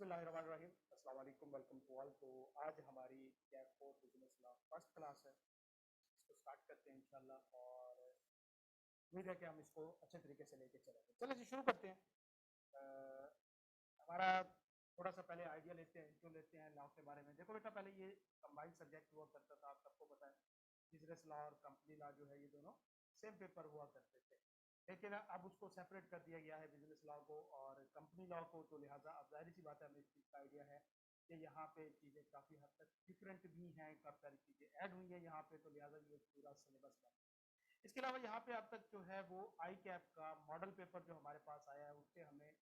बिस्मिल्लाहिर्रहमानिर्रहीम। अस्सलाम वालेकुम, वेलकम टू ऑल। तो आज हमारी Kaif four business law first class है, इसको स्टार्ट करते हैं इंशाल्लाह और उम्मीद है कि हम इसको अच्छे तरीके से लेके चलेंगे। चलिए जी शुरू करते हैं। हमारा थोड़ा सा पहले आइडिया लेते हैं, इंट्रो लेते हैं लॉ के बारे में। देखो बेटा, पहले ये कंबाइंड सब्जेक्ट हुआ करता था, आप सबको पता है। बिजनेस लॉ और कंपनी लॉ जो है ये दोनों सेम पेपर हुआ करते थे, लेकिन अब उसको सेपरेट कर दिया गया है बिजनेस लॉ को और कंपनी लॉ को। तो लिहाजा अब जाहिर सी बात है, हमें इस चीज़ का आइडिया है कि यहाँ पे चीज़ें काफ़ी हद तक डिफरेंट भी हैं, काफ़ी सारी चीज़ें ऐड हुई हैं यहाँ पे, तो लिहाजा ये पूरा सिलेबस बन। इसके अलावा यहाँ पे अब तक जो है वो आई कैप का मॉडल पेपर जो हमारे पास आया है, उससे हमें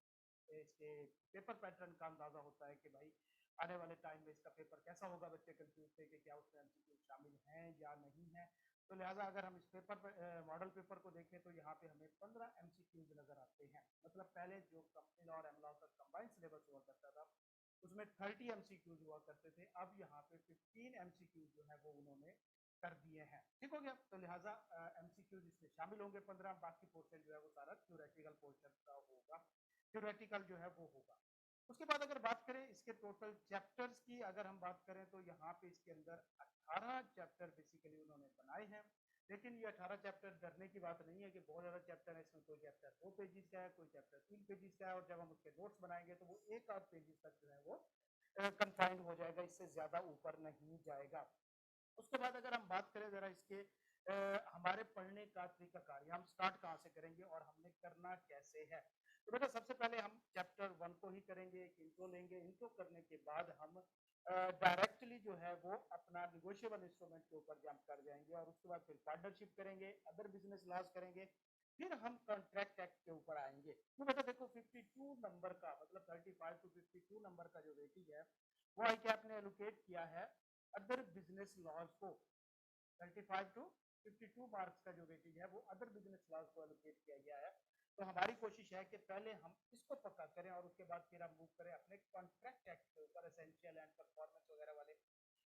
इसके पेपर पैटर्न का अंदाजा होता है कि भाई आने वाले टाइम में इसका पेपर कैसा होगा। बच्चे कंफ्यूज थे कि क्या उसमें एमसीक्यू शामिल हैं या नहीं है। तो लिहाजा अगर हम इस पेपर मॉडल पेपर को देखें तो यहाँ पे हमें 15 एमसीक्यूज नजर आते हैं। मतलब पहले जो कंपनी लॉ और एमलॉ का कंबाइंड सिलेबस हुआ करता था उसमें 30 एमसीक्यूज हुआ करते थे, अब यहाँ पे 15 एमसीक्यूज जो है वो उन्होंने कर दिए हैं। ठीक हो गया। तो लिहाजा एमसीक्यूज इसमें शामिल होंगे 15, बाकी पोर्शन जो है वो सारा थ्योरेटिकल पोर्शन का होगा, थ्योरेटिकल जो है वो होगा। उसके बाद अगर बात करें इसके टोटल चैप्टर्स की, अगर हम बात करें तो यहाँ पे इसके अंदर 18 चैप्टर बेसिकली उन्होंने बनाए हैं। लेकिन ये 18 चैप्टर डरने की बात नहीं है कि बहुत ज़्यादा चैप्टर है। इसमें कोई चैप्टर 2 पेजेस का है, कोई चैप्टर 3 पेजेस का है, और जब हम उसके नोट्स बनाएंगे तो वो 1 आध पेजेस तक जो है वो कंफाइंड हो जाएगा, इससे ज़्यादा ऊपर नहीं जाएगा। उसके बाद अगर हम बात करें जरा इसके हमारे पढ़ने का तरीकाकार, हम स्टार्ट कहाँ से करेंगे और हमने करना कैसे है। तो बेटा सबसे पहले हम चैप्टर 1 को ही करेंगे, एक इंट्रो लेंगे। इंट्रो करने के बाद हम डायरेक्टली जो है वो अपना निगोशिएबल इंस्ट्रूमेंट के ऊपर जंप कर जाएंगे और उसके बाद फिर पार्टनरशिप करेंगे, अदर बिजनेस लॉज करेंगे, फिर हम कॉन्ट्रैक्ट एक्ट के ऊपर आएंगे। तो बेटा देखो 52 नंबर का मतलब 35 टू 52 नंबर का जो वेटेज है वो आई कैप ने एलोकेट किया है अदर बिजनेस लॉज को। 35 टू 52 मार्क्स का जो वेटेज है वो अदर बिजनेस लॉज को एलोकेट किया गया है। तो हमारी कोशिश है कि पहले हम इसको पक्का करें और उसके बाद फिर हम मूव करें अपने कॉन्ट्रैक्ट एक्ट के ऊपर, एसेंशियल एंड परफॉर्मेंस वगैरह वाले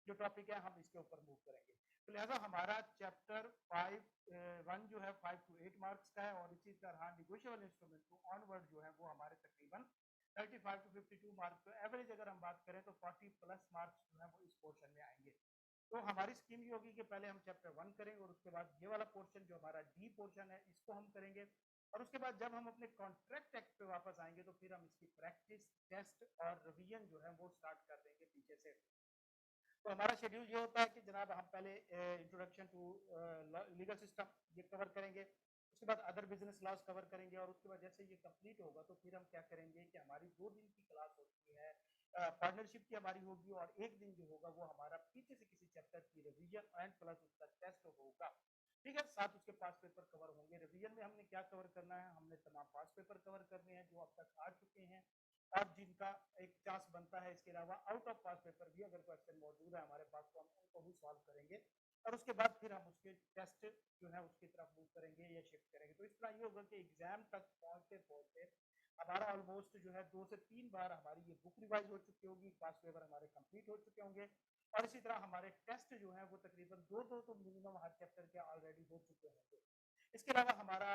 जो टॉपिक है हम इसके ऊपर मूव करेंगे। तो लिहाजा हमारा चैप्टर 1 जो है 5 टू 8 मार्क्स का है और इसी तरह निगोशिएबल इंस्ट्रूमेंट टू ऑनवर्ड जो है वो हमारे तकरीबन 35 टू 52 मार्क्स। तो एवरेज अगर हम बात करें तो 40 प्लस मार्क्स जो है वो इस पोर्शन में आएंगे। तो हमारी स्कीम ये होगी कि पहले हम चैप्टर 1 करेंगे और उसके बाद ये वाला पोर्शन जो हमारा डी पोर्शन है इसको हम करेंगे, और उसके बाद जब हम अपने कॉन्ट्रैक्ट एक्ट पे वापस आएंगे तो फिर हम इसकी प्रैक्टिस, टेस्ट और रिवीजन जो है वो स्टार्ट कर देंगे पीछे से। तो हमारा शेड्यूल ये होता है कि जनाब हम पहले इंट्रोडक्शन टू लीगल सिस्टम ये कवर करेंगे, उसके बाद अदर बिजनेस लॉज कवर करेंगे, और उसके बाद जैसे ये कंप्लीट होगा तो फिर हम क्या करेंगे कि हमारी 2 दिन की क्लास होती है पार्टनरशिप की हमारी होगी, और एक दिन जो होगा वो हमारा पीछे से किसी चैप्टर की रिवीजन एंड प्लस उसका टेस्ट होगा। ठीक है, साथ उसके पास पेपर कवर होंगे। रिवीजन में हमने क्या कवर करना है, हमने तमाम पास पेपर कवर करने हैं जो अब तक आ चुके हैं और जिनका एक चांस बनता है। इसके अलावा आउट ऑफ पास पेपर भी अगर क्वेश्चन मौजूद है हमारे पास तो हम उनको भी सॉल्व करेंगे, और उसके बाद फिर हम उसके टेस्ट जो है उसकी तरफ मूव करेंगे या शिफ्ट करेंगे। तो इस तरह ये होगा कि एग्जाम तक पहुंचते पहुंचते हमारा ऑलमोस्ट जो है 2 से 3 बार हमारी ये बुक रिवाइज हो चुकी होगी, पास पेपर हमारे कंप्लीट हो चुके होंगे, और इसी तरह हमारे टेस्ट जो है वो तकरीबन 2-2 तो मिनिमम हर चैप्टर के ऑलरेडी हो चुके होंगे। इसके अलावा हमारा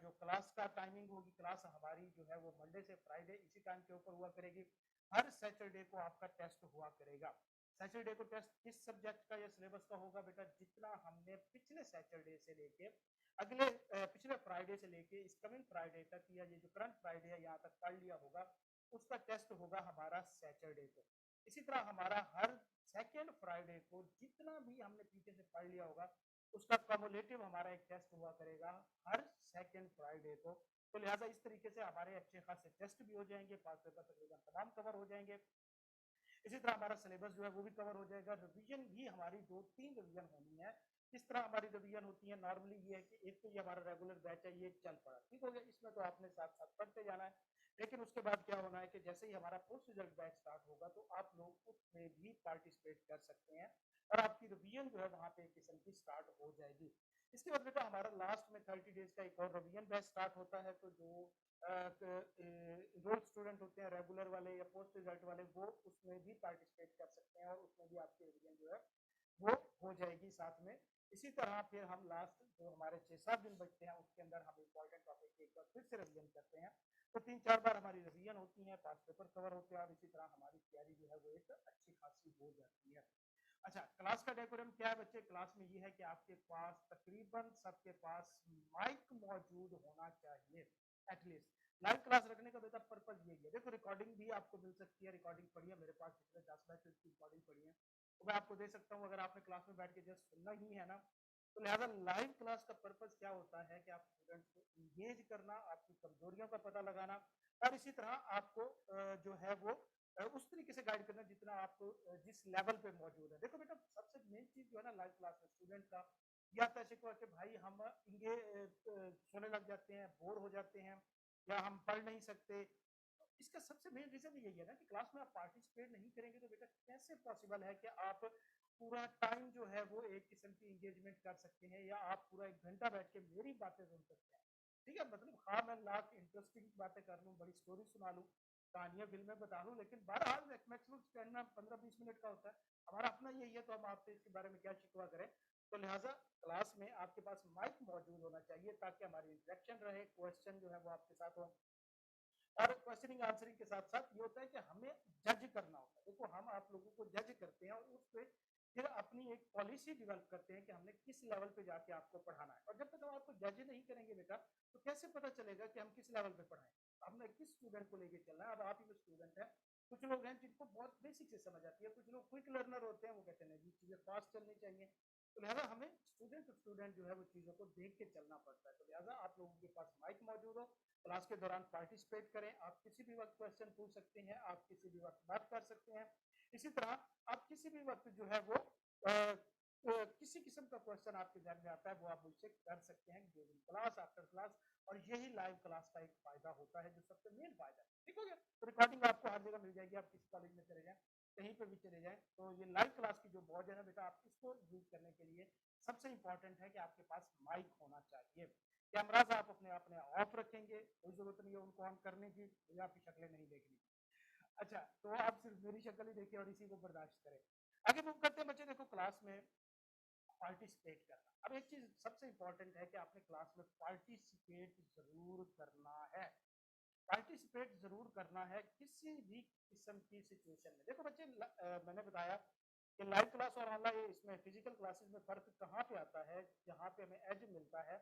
जो क्लास का टाइमिंग होगी, क्लास हमारी जो है वो मंडे से फ्राइडे इसी टाइम के ऊपर हुआ करेगी। हर सैटरडे को आपका टेस्ट हुआ करेगा। सैटरडे को टेस्ट किस सब्जेक्ट का या सिलेबस का होगा बेटा, जितना हमने पिछले सैटरडे से लेके अगले पिछले फ्राइडे से लेके इस कमिंग फ्राइडे तक, या ये जो करंट फ्राइडे है यहाँ तक पढ़ लिया होगा, उसका टेस्ट होगा हमारा सैटरडे को। इसी तरह हमारा हर सेकेंड फ्राइडे को जितना भी हमने पीछे से पढ़ लिया होगा उसका कम्युलेटिव हमारा एक टेस्ट हुआ करेगा हर सेकेंड फ्राइडे को। तो लिहाजा इस तरीके से हमारे अच्छे खासे टेस्ट भी हो जाएंगे, पास पेपर तकरीबन तमाम कवर हो जाएंगे। इसी तरह हमारा सिलेबस जो है वो भी कवर हो जाएगा। रिवीजन भी हमारी 2-3 रिवीजन होनी है। इस तरह हमारी रिवीजन होती है नॉर्मली ये है कि एक तो ये हमारा रेगुलर बैच है, ये चल पड़ा, ठीक हो गया, इसमें तो आपने साथ साथ पढ़ते जाना है। लेकिन उसके बाद क्या होना है कि जैसे ही हमारा पोस्ट रिजल्ट बैच स्टार्ट होगा तो आप लोग उसमें भी पार्टिसिपेट कर सकते हैं और आपकी रिवीजन जो है वहाँ पे एक किस्म की स्टार्ट हो जाएगी। इसके बाद बेटा हमारा लास्ट में 30 डेज का एक और रिवीजन बैच स्टार्ट होता है। तो जो रोज स्टूडेंट होते हैं रेगुलर वाले या पोस्ट रिजल्ट वाले, वो उसमें भी पार्टिसिपेट कर सकते हैं और उसमें भी आपकी रिवीजन जो है वो हो जाएगी साथ में। इसी तरह फिर हम लास्ट जो हमारे 6-7 दिन बचते हैं उसके अंदर हम इंपॉर्टेंट टॉपिक एक बार फिर से रिवीजन करते हैं। तो 3-4 बार हमारी रिवीजन होती है, 5 पेपर कवर होते हैं और इसी तरह हमारी तैयारी जो है वो एक अच्छी खासी हो जाती है। अच्छा, क्लास का डेकोरम क्या है बच्चे? क्लास में ये है कि आपके पास तकरीबन सबके पास माइक मौजूद होना चाहिए एटलीस्ट। लाइव क्लास रखने का बेटा पर्पज यही है। देखो रिकॉर्डिंग भी आपको मिल सकती है, रिकॉर्डिंग पड़ी है मेरे पास, पिछले 10 बैचेस की रिकॉर्डिंग पड़ी है, तो मैं आपको दे सकता हूँ अगर आपने क्लास में बैठ के जस्ट सुनना ही है ना। तो लिहाजा लाइव क्लास का पर्पज क्या होता है कि आप स्टूडेंट्स को इंगेज करना, आपकी कमजोरियों का पता लगाना और इसी तरह आपको जो है वो उस तरीके से गाइड करना जितना आप जिस लेवल पे मौजूद है। देखो बेटा सबसे मेन चीज जो है ना लाइव क्लास में स्टूडेंट का या तो ऐसे कि भाई हम इंगे सोने लग जाते हैं, बोर हो जाते हैं या हम पढ़ नहीं सकते। तो इसका सबसे मेन रीजन यही है ना कि क्लास में आप पार्टिसिपेट नहीं करेंगे तो बेटा कैसे पॉसिबल है कि आप पूरा टाइम जो है वो एक किस्म की एंगेजमेंट कर सकते हैं या आप पूरा 1 घंटा बैठ के मेरी बातें सुन सकते हैं। ठीक है, मतलब हाँ मैं लाख इंटरेस्टिंग बातें कर लूँ, बड़ी स्टोरी सुना लूँ, कहानियां फिल्में बता लूँ, लेकिन बहरहाल मैक्सिमम स्पेंड में 15-20 मिनट का होता है। हमारा अपना यही है तो हम आपसे इसके बारे में क्या शिकवा करें। तो लिहाजा क्लास में आपके पास माइक मौजूद होना चाहिए ताकि हमारी इंटरेक्शन रहे, क्वेश्चन जो है वो आपके साथ हो और क्वेश्चनिंग आंसरिंग के साथ साथ ये होता है कि हमें जज करना होता है। देखो हम आप लोगों को जज करते हैं और उस पर फिर अपनी एक पॉलिसी डेवलप करते हैं कि हमने किस लेवल पे जाके आपको पढ़ाना है। और जब तक हम आपको जज नहीं करेंगे बेटा तो कैसे पता चलेगा कि हम किस लेवल पे पढ़ाएं, हमने किस स्टूडेंट को लेके चलना है। अब आप ही वो स्टूडेंट है, कुछ लोग हैं जिनको बहुत बेसिक से समझ आती है, कुछ लोग क्विक लर्नर होते हैं, वो कहते हैं जी चीजें फास्ट चलनी चाहिए। तो लिहाजा हमें स्टूडेंट टू स्टूडेंट जो है वो चीजों को देख के चलना पड़ता है। तो लिहाजा आप लोगों के पास माइक मौजूद हो, क्लास के दौरान पार्टिसिपेट करें, आप किसी भी वक्त क्वेश्चन पूछ सकते हैं, आप किसी भी वक्त बात कर सकते हैं। इसी तरह आप किसी भी वक्त जो है वो किसी किस्म का क्वेश्चन आपके ध्यान में आता है वो आप मुझसे कर सकते हैं ड्यूरिंग क्लास, आफ्टर क्लास। और यही लाइव क्लास का एक फायदा होता है जो सबसे मेन फायदा है। ठीक हो गया? तो रिकॉर्डिंग आपको हर जगह मिल जाएगी, आप किसी कॉलेज में चले जाएं, कहीं पे भी चले जाएं। तो ये लाइव क्लास की जो मौज है ना बेटा, आप इसको यूज करने के लिए सबसे इंपॉर्टेंट है कि आपके पास माइक होना चाहिए। कैमराज आप अपने अपने ऑफ रखेंगे, कोई जरूरत नहीं है उनको ऑन करने की, या आपकी शक्लें नहीं देखनी। अच्छा, तो आप सिर्फ मेरी शक्ल ही देखिए और इसी को बर्दाश्त करें। आगे मूव करते हैं बच्चे। देखो क्लास में पार्टिसिपेट करना, अब एक चीज सबसे इंपॉर्टेंट है कि आपने क्लास में पार्टिसिपेट जरूर करना है। पार्टिसिपेट जरूर करना है किसी भी किस्म की सिचुएशन में। देखो बच्चे मैंने बताया कि लाइव क्लास और ऑनलाइन इसमें फिजिकल क्लासेस में फर्क कहाँ पे आता है, जहाँ पे हमें एज मिलता है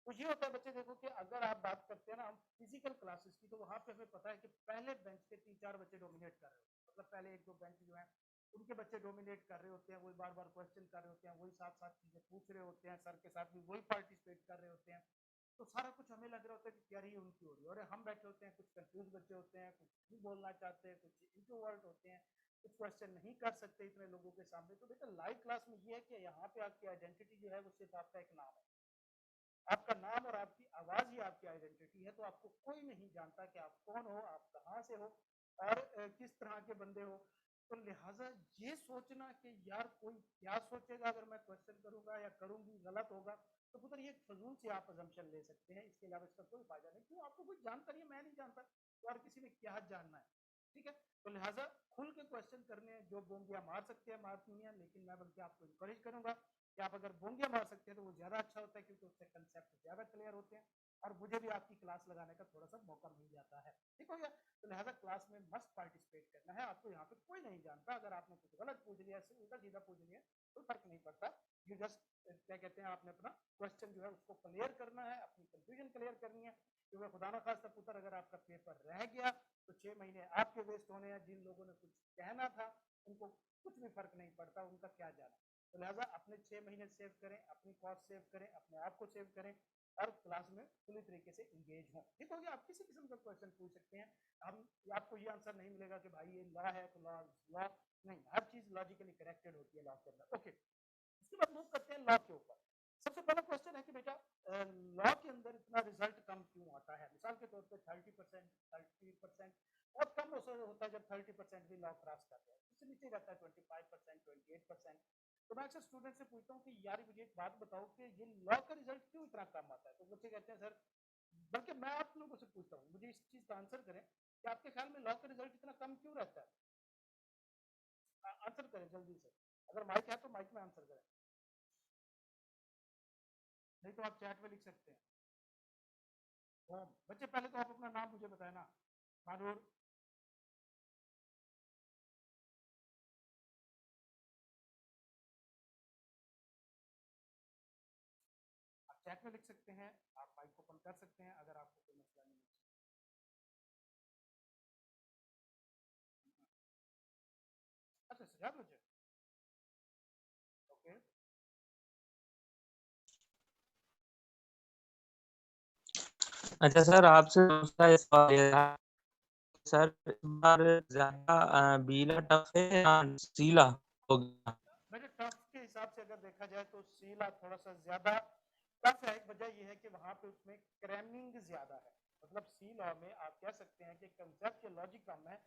वो ये होता है बच्चे। देखो कि अगर आप बात करते हैं ना हम फिजिकल क्लासेस की, तो वहां पे हमें पता है कि पहले बेंच के 3-4 बच्चे डोमिनेट कर रहे होते हैं, मतलब पहले 1-2 बेंच जो है उनके बच्चे डोमिनेट कर रहे होते हैं, वही बार बार क्वेश्चन कर रहे होते हैं, वही साथ साथ चीजें पूछ रहे होते हैं, सर के साथ भी वही पार्टिसिपेट कर रहे होते हैं। तो सारा कुछ हमें लग रहा होता है कि तैयारी उनकी हो रही है और हम बैठे होते हैं, कुछ कंफ्यूज बच्चे होते हैं, कुछ नहीं बोलना चाहते हैं, कुछ इंट्रोवर्ट होते हैं, कुछ क्वेश्चन नहीं कर सकते इतने लोगों के सामने। तो बेटा लाइव क्लास में ये है कि यहाँ पे आपकी आइडेंटिटी जो है वो सिर्फ आपका एक नाम है, आपका नाम और आपकी आवाज ही आपकी आइडेंटिटी है। तो आपको कोई नहीं जानता कि आप कौन हो, आप कहाँ से हो और किस तरह के बंदे हो। तो लिहाजा ये सोचना कि यार कोई क्या सोचेगा अगर मैं क्वेश्चन करूंगा या करूंगी गलत होगा, तो पुत्र ये फजूल से आप अजम्पशन ले सकते हैं। इसके अलावा इसका कोई फायदा नहीं, क्यों आपको कुछ जानता नहीं है, मैं नहीं जानता तो और किसी ने क्या जानना है। ठीक है, तो लिहाजा खुल के क्वेश्चन करने हैं, जो बोंगिया मार सकते हैं मार नहीं है, लेकिन मैं बल्कि आपको इंकरेज करूंगा कि आप अगर बोंगिया मार सकते हैं तो वो ज्यादा अच्छा होता है, क्योंकि उससे कंसेप्ट ज्यादा क्लियर होते हैं और मुझे भी आपकी क्लास लगाने का थोड़ा सा मौका मिल जाता है। ठीक हो गया? तो लिहाजा क्लास में मस्ट पार्टिसिपेट करना है। आपको यहाँ पे कोई नहीं जानता, अगर आपने कुछ गलत पूछ लिया, उल्टा सीधा पूछ लिया, कोई फर्क नहीं पड़ता। यू जस्ट क्या कहते हैं, आपने अपना क्वेश्चन जो है उसको क्लियर करना है, अपनी कंफ्यूजन क्लियर करनी है। क्योंकि खुदा ना खास्ता पुत्र अगर आपका पेपर रह गया तो 6 महीने आपके वेस्ट होने हैं। जिन लोगों ने कुछ कहना था उनको कुछ भी फर्क नहीं पड़ता, उनका क्या जाना। तो लिहाजा अपने 6 महीने सेव करें, अपनी कॉस्ट सेव करें, अपने आप को सेव करें और क्लास में पूरी तरीके से इंगेज हों। ठीक हो गया? आप किसी किस्म का क्वेश्चन पूछ सकते हैं, हम आपको ये आंसर नहीं मिलेगा कि भाई ये लॉ है तो लॉ लॉ नहीं, हर चीज लॉजिकली करेक्टेड होती है लॉ के अंदर। ओके, इसके बाद मूव करते हैं लॉ के ऊपर। सबसे पहला क्वेश्चन है कि बेटा लॉ के अंदर इतना रिजल्ट कम क्यों आता है? मिसाल के तौर पे 30% बहुत कम होता है जब 30% भी लॉ क्रॉस करते हैं, इससे नीचे रहता है 25%, 28%। तो मैं अक्सर स्टूडेंट से पूछता हूँ कि यार मुझे एक बात बताओ कि ये लॉ का रिजल्ट क्यों इतना कम आता है? तो बच्चे कहते हैं सर, बल्कि मैं आप लोगों से पूछता हूँ, मुझे इस चीज का आंसर करें कि आपके ख्याल में लॉ का रिजल्ट इतना कम क्यों रहता है? आंसर करें जल्दी से। अगर माइक है तो माइक में आंसर करें, नहीं तो आप चैट में लिख सकते हैं। होम। बच्चे पहले तो आप अपना नाम मुझे बताए ना। मानूर। आप चैट में लिख सकते हैं, आप माइक ओपन कर सकते हैं अगर आपको कोई मसला नहीं है। अच्छा सजाद बच्चे, ओके। अच्छा सर, आपसे दूसरा सवाल ये था सर, इस बार ज्यादा बीला टफ है या सीला हो गया? मेरे टफ के हिसाब से अगर देखा जाए तो सीला थोड़ा सा ज्यादा टफ है। एक वजह यह है कि वहां पे उसमें क्रैमिंग ज्यादा है। मतलब सी लॉ में आप कह सकते हैं कि कंसेप्ट के लॉजिक कम है,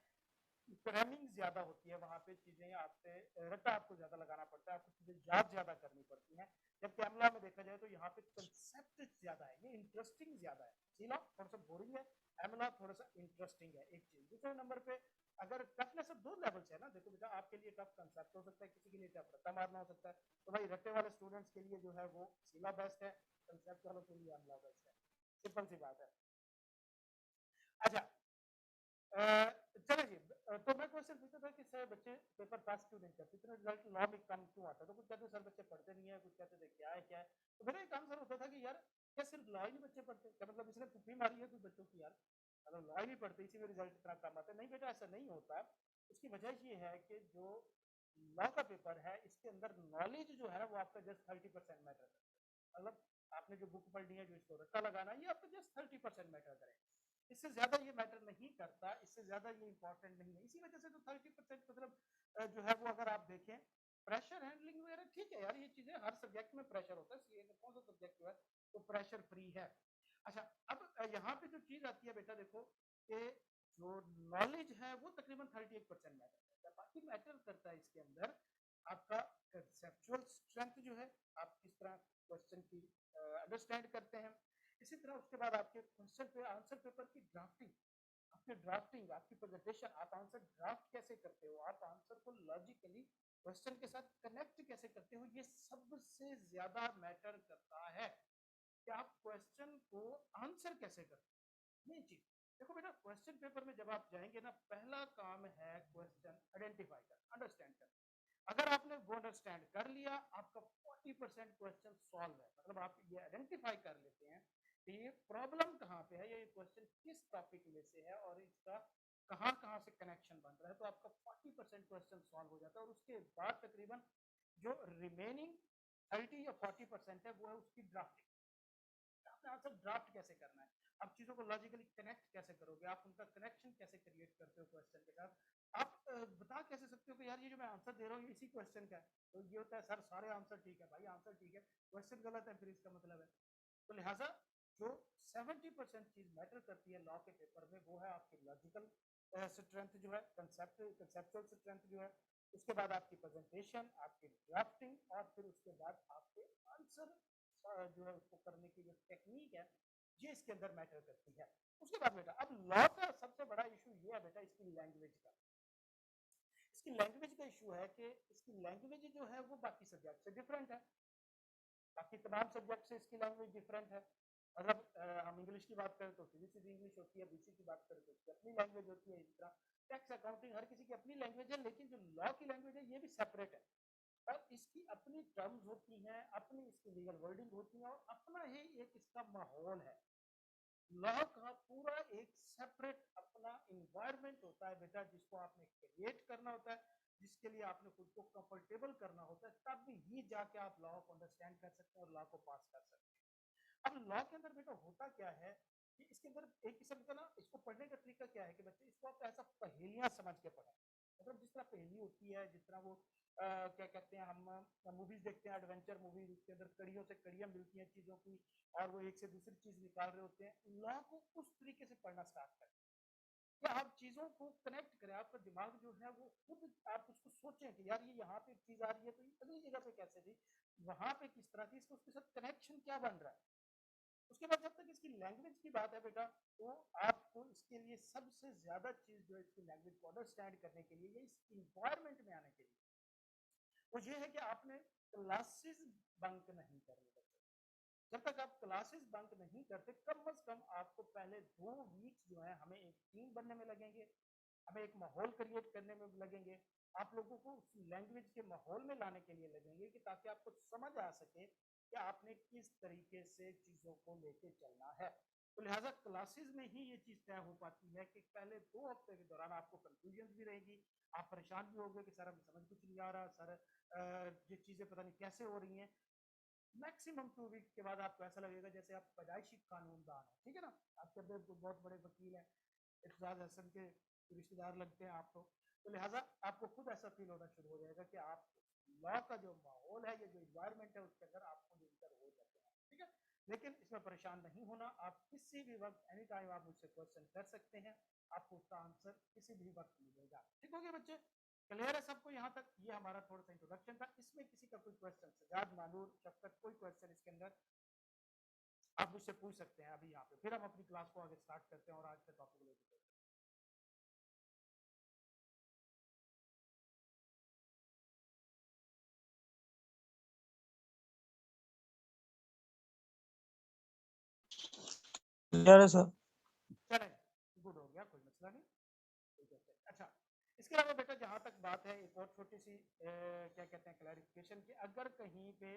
क्रैमिंग ज्यादा होती है। वहां पे चीजें आपसे रट्टा आपको ज्यादा लगाना पड़ता है, आपको चीजें याद ज्यादा करनी पड़ती हैं। जब कैमला में देखा जाए तो यहाँ पे कंसेप्ट ज्यादा है, ये इंटरेस्टिंग ज्यादा है। सीला थोड़ा सा बोरिंग है, एमला थोड़ा सा इंटरेस्टिंग है। एक चीज दूसरे नंबर पे अगर टफनेस ऑफ दो लेवल्स है ना, देखो बेटा आपके लिए टफ कंसेप्ट हो सकता है, किसी के लिए टफ रट्टा मारना हो सकता है। तो भाई रट्टे वाले स्टूडेंट्स के लिए जो है वो सीला बेस्ट है, कंसेप्ट वालों के लिए एमला बेस्ट है। सिंपल सी बात है। अच्छा चलो जी। तो मैं क्वेश्चन पूछता था कि सर बच्चे पेपर पास क्यों नहीं करते, इतना रिजल्ट लॉ में कम क्यों आता है? तो कुछ कहते सर बच्चे पढ़ते नहीं है, कुछ कहते थे क्या है क्या है। तो मेरा एक आंसर होता था कि यार क्या सिर्फ लॉ ही नहीं बच्चे पढ़ते? क्या मतलब इसने पुप्पी मारी है कुछ बच्चों की यार, मतलब लॉ ही नहीं पढ़ते इसी में रिजल्ट इतना कम आता है? नहीं बेटा, ऐसा नहीं होता। उसकी वजह ये है कि जो लॉ का पेपर है इसके अंदर नॉलेज जो है वो आपका जस्ट 30% मैटर करता है। मतलब आपने जो बुक पढ़नी है, जो इसको रट्टा लगाना है, ये आपका जस्ट 30% मैटर करेगा, इससे ज्यादा ये मैटर नहीं करता, इससे ज्यादा ये इंपॉर्टेंट नहीं है। इसी वजह से तो 30% मतलब जो है वो अगर आप देखें प्रेशर हैंडलिंग वगैरह, ठीक है यार, ये चीजें हर सब्जेक्ट में प्रेशर होता है, सीए का कौन सा सब्जेक्ट जो है वो प्रेशर फ्री है। अच्छा अब यहाँ पे जो चीज आती है बेटा देखो कि जो नॉलेज है वो तकरीबन 38% मैटर करता है, बाकी मैटर करता है इसके अंदर आपका कंसेप्चुअल स्ट्रेंथ जो है, आप किस तरह क्वेश्चन की अंडरस्टैंड करते हैं। इसी तरह उसके बाद आपके क्वेश्चन पे आंसर पेपर की ड्राफ्टिंग, आपकी ड्राफ्टिंग, आपकी प्रेजेंटेशन, आप आंसर ड्राफ्ट कैसे करते हो, आप आंसर को लॉजिकली क्वेश्चन के साथ कनेक्ट कैसे करते हो, ये सबसे ज्यादा मैटर करता है कि आप क्वेश्चन को आंसर कैसे करते हो। ये चीज देखो बेटा, क्वेश्चन पेपर में जब आप जाएंगे ना, पहला काम है क्वेश्चन आइडेंटिफाई कर, अंडरस्टैंड कर। अगर आपने वो अंडरस्टैंड कर लिया, आपका 40% क्वेश्चन सॉल्व है। मतलब आप ये आइडेंटिफाई कर लेते हैं कि ये प्रॉब्लम कहाँ पे है, ये क्वेश्चन किस टॉपिक में से है और इसका कहाँ कहाँ से कनेक्शन बन रहा है, तो आपका 40% क्वेश्चन सॉल्व हो जाता है। और उसके बाद तकरीबन जो रिमेनिंग 30 या 40% है वो है उसकी ड्राफ्टिंग। आपने आंसर ड्राफ्ट कैसे करना है, आप चीजों को लॉजिकली कनेक्ट कैसे करोगे, आप उनका कनेक्शन कैसे क्रिएट करते हो क्वेश्चन के साथ, आप बता कैसे सकते हो कि यार ये जो मैं आंसर दे रहा हूँ इसी क्वेश्चन का है। तो ये होता है सर सारे आंसर ठीक है, भाई आंसर ठीक है, क्वेश्चन गलत है फिर इसका मतलब है। तो लिहाजा जो 70% चीज मैटर करती है लॉ के पेपर में वो है आपकी लॉजिकल स्ट्रेंथ जो है, कंसेप्चुअल स्ट्रेंथ जो है, उसके बाद आपकी प्रेजेंटेशन, आपकी ड्राफ्टिंग, और फिर उसके बाद आपके आंसर जो है उसको करने की जो टेक्निक है, ये इसके अंदर मैटर करती है। उसके बाद बेटा अब लॉ का सबसे बड़ा इशू ये है बेटा इसकी लैंग्वेज का। इसकी लैंग्वेज का इशू है कि इसकी लैंग्वेज जो है वो बाकी सब्जेक्ट से डिफरेंट है, बाकी तमाम सब्जेक्ट से इसकी लैंग्वेज डिफरेंट है। मतलब हम इंग्लिश की बात करें तो सीधी सीधी इंग्लिश होती है, बीसी की बात करें तो उसकी अपनी लैंग्वेज होती है, इस तरह टैक्स अकाउंटिंग हर किसी की अपनी लैंग्वेज है, लेकिन जो लॉ की लैंग्वेज है ये भी सेपरेट है और इसकी अपनी टर्म्स होती हैं, अपनी इसकी लीगल वर्डिंग होती है और अपना ही एक इसका माहौल है। लॉ का पूरा एक सेपरेट अपना इन्वायरमेंट होता है बेटा, जिसको आपने क्रिएट करना होता है, जिसके लिए आपने खुद को कंफर्टेबल करना होता है, तब ही जाके आप लॉ को अंडरस्टैंड कर सकते हैं और लॉ को पास कर सकते हैं। अब लॉ के अंदर बेटा होता क्या है कि इसके अंदर एक किस्म का ना, इसको पढ़ने का तरीका क्या है कि बच्चे इसको आप ऐसा पहेलियां समझ के पढ़ें। मतलब जिस तरह पहेली होती है, जिस तरह वो क्या कहते हैं, हम मूवीज देखते हैं एडवेंचर मूवीज, उसके अंदर कड़ियों से कड़ियां मिलती हैं चीजों की और वो एक से दूसरी चीज निकाल रहे होते हैं, लॉ को उस तरीके से पढ़ना स्टार्ट करें कि आप चीजों को कनेक्ट करें। आपका दिमाग जो है वो खुद आप उसको सोचें कि यार ये यहाँ पे एक चीज आ रही है तो ये अगली जगह पे कैसे थी, वहां पे किस तरह थी, इसको उसके साथ कनेक्शन क्या बन रहा है। उसके बाद जब तक इसकी लैंग्वेज की बात है बेटा, तो आपको इसके लिए सबसे ज्यादा चीज जो है इसकी लैंग्वेज को अंडरस्टैंड करने के लिए, ये इस इन्वायरमेंट में आने के लिए, वो ये है कि आपने क्लासेस बंक नहीं करनी बच्चे। जब तक आप क्लासेस बंक नहीं करते, कम से कम आपको पहले 2 वीक्स जो है हमें एक टीम बनने में लगेंगे, हमें एक माहौल क्रिएट करने में लगेंगे, आप लोगों को उस लैंग्वेज के माहौल में लाने के लिए लगेंगे कि ताकि आपको समझ आ सके कि आपने किस तरीके से चीजों को लेके चलना है। तो लिहाजा क्लासेस में ही ये चीज तय हो पाती है कि पहले 2 हफ्ते के दौरान आपको कंफ्यूजन भी रहेगी, आप परेशान भी होंगे कि सर हमें समझ कुछ नहीं आ रहा, सर ये चीजें पता नहीं कैसे हो रही हैं। मैक्सिमम 2 वीक के बाद आपको ऐसा लगेगा जैसे आप पैदाइशी कानूनदान है, ठीक है ना, आपके बहुत बड़े वकील हैं, इर्शाद हसन के रिश्तेदार लगते हैं आप तो लिहाजा आपको खुद ऐसा फील होना शुरू हो जाएगा कि आप लॉ का जो माहौल है, ये जो इन्वायरमेंट है, उसके अंदर आप खुद इंटर हो जाते हैं, ठीक है। लेकिन इसमें परेशान नहीं होना, आप किसी भी वक्त एनी टाइम आप मुझसे क्वेश्चन कर सकते हैं, आपको उसका आंसर किसी भी वक्त मिलेगा। ठीक हो गया बच्चे, क्लियर है सबको यहाँ तक? ये हमारा थोड़ा सा इंट्रोडक्शन था। इसमें किसी का कोई क्वेश्चन, सजाद, मानूर, शफकत, कोई क्वेश्चन इसके अंदर आप मुझसे पूछ सकते हैं अभी यहाँ पे, फिर हम अपनी क्लास को आगे स्टार्ट करते हैं और आज के टॉपिक को लेकर। क्लियर है सर? चलें, गुड हो गया, कोई मसला नहीं। अच्छा, इसके अलावा बेटा जहां तक बात है, एक और छोटी सी क्या कहते हैं क्लैरिफिकेशन की, अगर कहीं पे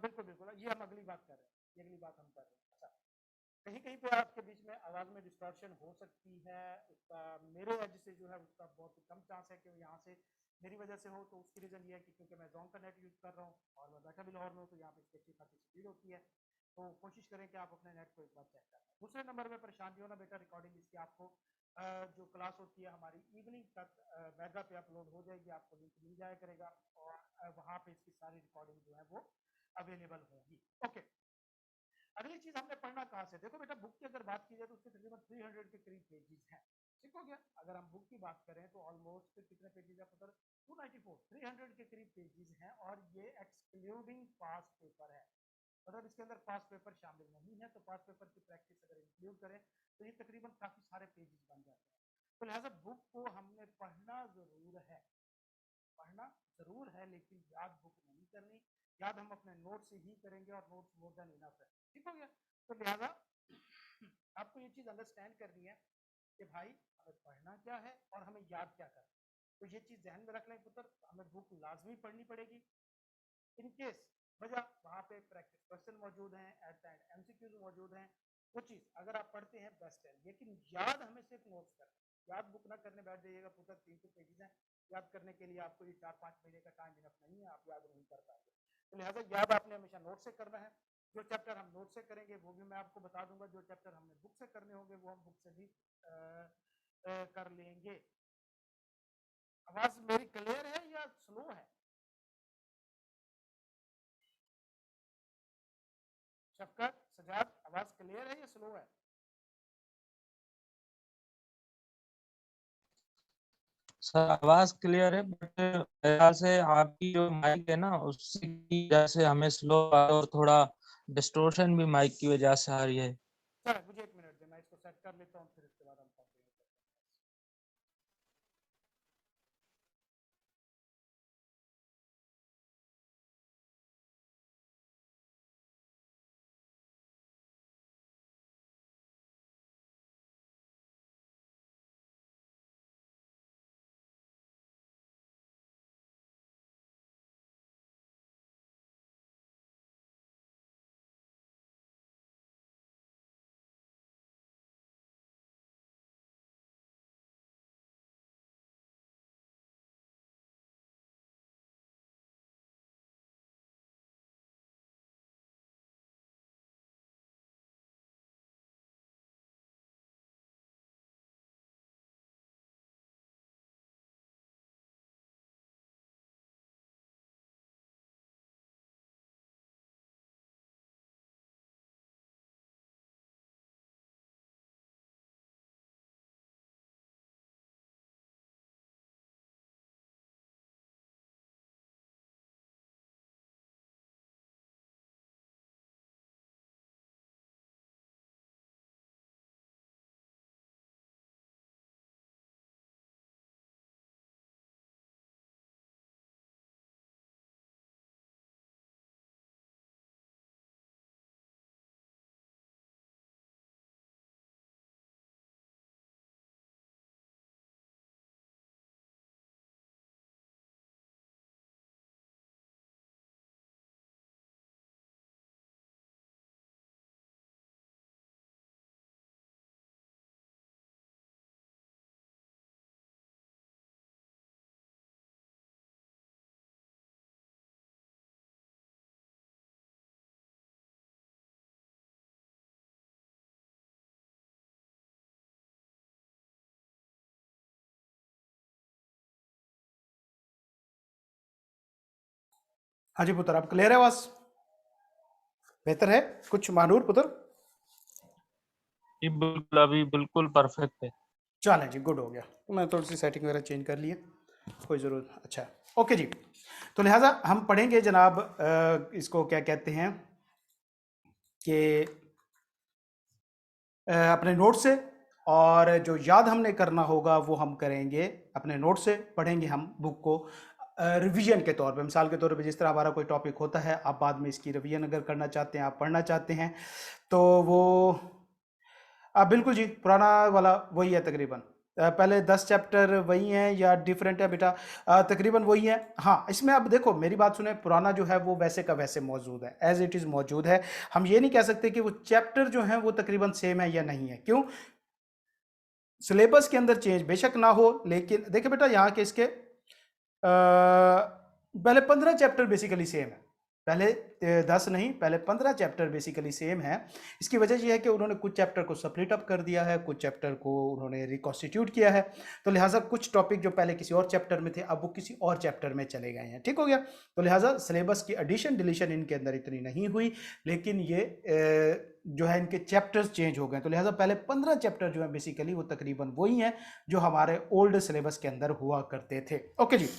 बिल्कुल बिल्कुल ये हम अगली बात कर रहे हैं, ये अगली बात हम कर रहे हैं। अच्छा, कहीं कहीं पे आपके बीच में आवाज में डिस्टॉर्शन हो सकती है, उसका मेरे एज से जो है उसका बहुत ही कम चांस है कि यहाँ से मेरी वजह से हो, तो उसकी रीजन ये है कि क्योंकि मैं जोन का नेट यूज कर रहा हूँ और मैं बैठा भी लाहौर में हूँ, तो यहाँ पे इसकी अच्छी खासी स्पीड होती है, तो कोशिश करें कि आप अपने नेट को एक बार चेक करें। दूसरे नंबर में परेशान नहीं होना बेटा, रिकॉर्डिंग इसकी आपको जो क्लास होती है हमारी इवनिंग तक मेगा पे अपलोड हो जाएगी, आपको लिंक मिल जाया करेगा और वहाँ पे इसकी सारी रिकॉर्डिंग जो है वो अवेलेबल होगी। ओके, अगली चीज हमने पढ़ना कहाँ से, देखो बेटा बुक की अगर बात की जाए तो उसके तकरीबन 300 के करीब पेजेस हैं, ठीक हो गया। अगर हम बुक की बात करें तो ऑलमोस्ट कितने पेजेस है पता, 294, 300 के करीब पेजेस हैं, और ये एक्सक्लूडिंग पास पेपर है, मतलब इसके अंदर पास पेपर शामिल नहीं है, तो पास पेपर की प्रैक्टिस अगर इंक्लूड करें तो ये तकरीबन काफी सारे पेजेस बन जाते हैं। तो लिहाजा बुक को हमने पढ़ना जरूर है, पढ़ना जरूर है, लेकिन याद बुक नहीं करनी, याद हम अपने नोट से ही करेंगे और नोट्स मोर देन इनफ है, ठीक हो गया। तो लिहाजा आपको ये चीज अंडरस्टैंड करनी है कि भाई हमें पढ़ना क्या है और हमें याद क्या करना है, तो ये चीज ध्यान में रख लें पुत्र, हमें बुक लाजमी पढ़नी पड़ेगी। इन केस वजह वहाँ पे प्रैक्टिस क्वेश्चन मौजूद हैं, एट द एंड एमसीक्यूज मौजूद हैं, वो चीज अगर आप पढ़ते हैं बेस्ट है, लेकिन याद हमें सिर्फ नोट्स करना है, याद बुक ना करने बैठ जाइएगा पुत्र, 300 पेजेस हैं, याद करने के लिए आपको ये 4-5 महीने का टाइम इनफ नहीं है, आप याद नहीं कर पाएंगे। तो लिहाजा याद आपने हमेशा नोट से करना है, जो चैप्टर हम नोट से करेंगे वो भी मैं आपको बता दूंगा, जो चैप्टर हमने बुक से करने होंगे वो हम बुक से भी कर लेंगे। आवाज मेरी क्लियर है या स्लो है? शफकत, सजाद, आवाज क्लियर है या स्लो है? सर आवाज क्लियर है, बट ख्याल से आपकी जो माइक है ना उसकी वजह से हमें स्लो और थोड़ा डिस्टोर्शन भी माइक की वजह से आ रही है। चलो मुझे 1 मिनट दे, मैं इसको सेट कर लेता हूँ, फिर इसके बाद हम कंटिन्यू करते हैं। हाँ जी पुत्र, अब क्लियर है आवाज? बेहतर है कुछ महानूर पुत्र? जी बिल्कुल, अभी बिल्कुल परफेक्ट है। चलें जी, गुड हो गया। मैं थोड़ी सी सेटिंग वगैरह चेंज कर लिए, कोई ज़रूरत। अच्छा, ओके जी। तो लिहाजा हम पढ़ेंगे जनाब, इसको क्या कहते हैं कि अपने नोट से, और जो याद हमने करना होगा वो हम करेंगे अपने नोट से, पढ़ेंगे हम बुक को रिवीजन के तौर पे। मिसाल के तौर पे जिस तरह हमारा कोई टॉपिक होता है, आप बाद में इसकी रिवीजन अगर करना चाहते हैं, आप पढ़ना चाहते हैं, तो वो बिल्कुल जी, पुराना वाला वही है तकरीबन। पहले 10 चैप्टर वही हैं या डिफरेंट है बेटा? तकरीबन वही है। हाँ, इसमें अब देखो मेरी बात सुने, पुराना जो है वो वैसे का वैसे मौजूद है, एज इट इज़ मौजूद है। हम ये नहीं कह सकते कि वो चैप्टर जो हैं वो तकरीबन सेम है या नहीं है। क्यों? सिलेबस के अंदर चेंज बेशक ना हो, लेकिन देखिए बेटा यहाँ के इसके पहले 15 चैप्टर बेसिकली सेम है। पहले 10 नहीं, पहले 15 चैप्टर बेसिकली सेम है। इसकी वजह यह है कि उन्होंने कुछ चैप्टर को स्प्लिट अप कर दिया है, कुछ चैप्टर को उन्होंने रिकॉन्स्टिट्यूट किया है। तो लिहाजा कुछ टॉपिक जो पहले किसी और चैप्टर में थे, अब वो किसी और चैप्टर में चले गए हैं। ठीक हो गया? तो लिहाजा सिलेबस की एडिशन डिलीशन इनके अंदर इतनी नहीं हुई, लेकिन ये जो है इनके चैप्टर्स चेंज हो गए। तो लिहाजा पहले 15 चैप्टर जो है बेसिकली वो तकरीबन वही हैं जो हमारे ओल्ड सिलेबस के अंदर हुआ करते थे। ओके जी,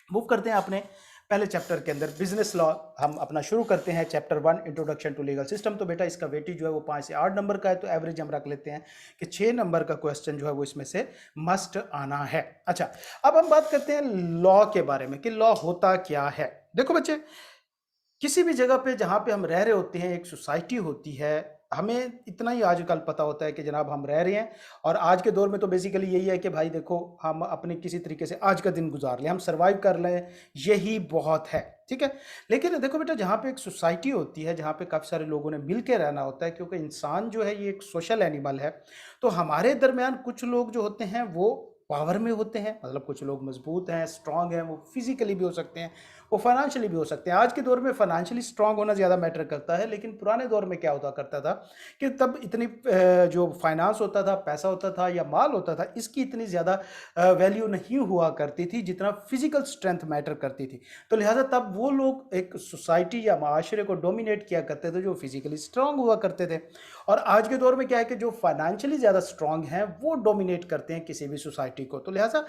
मूव करते हैं अपने पहले चैप्टर के अंदर, बिजनेस लॉ। हम अपना शुरू करते हैं chapter 1, introduction to legal system. तो बेटा इसका वेटेज जो है वो 5 से 8 नंबर का है, तो एवरेज हम रख लेते हैं कि 6 नंबर का क्वेश्चन जो है वो इसमें से मस्ट आना है। अच्छा, अब हम बात करते हैं लॉ के बारे में कि लॉ होता क्या है। देखो बच्चे, किसी भी जगह पे जहाँ पे हम रह रहे होते हैं, एक सोसाइटी होती है, हमें इतना ही आजकल पता होता है कि जनाब हम रह रहे हैं। और आज के दौर में तो बेसिकली यही है कि भाई देखो, हम अपने किसी तरीके से आज का दिन गुजार लें, हम सर्वाइव कर लें, यही बहुत है। ठीक है? लेकिन देखो बेटा, जहाँ पे एक सोसाइटी होती है, जहाँ पे काफ़ी सारे लोगों ने मिल के रहना होता है, क्योंकि इंसान जो है ये एक सोशल एनिमल है, तो हमारे दरमियान कुछ लोग जो होते हैं वो पावर में होते हैं, मतलब कुछ लोग मजबूत हैं, स्ट्रांग हैं, वो फिजिकली भी हो सकते हैं, वो फाइनेंशियली भी हो सकते हैं। आज के दौर में फाइनेंशियली स्ट्रांग होना ज़्यादा मैटर करता है, लेकिन पुराने दौर में क्या होता करता था कि तब इतनी जो फाइनेंस होता था, पैसा होता था या माल होता था, इसकी इतनी ज़्यादा वैल्यू नहीं हुआ करती थी जितना फिजिकल स्ट्रेंथ मैटर करती थी। तो लिहाजा तब वो लोग एक सोसाइटी या माशरे को डोमिनेट किया करते थे जो फिजिकली स्ट्रांग हुआ करते थे। और आज के दौर में क्या है कि जो फाइनेंशियली ज़्यादा स्ट्रांग हैं वो डोमिनेट करते हैं किसी भी सोसाइटी को। तो लिहाजा,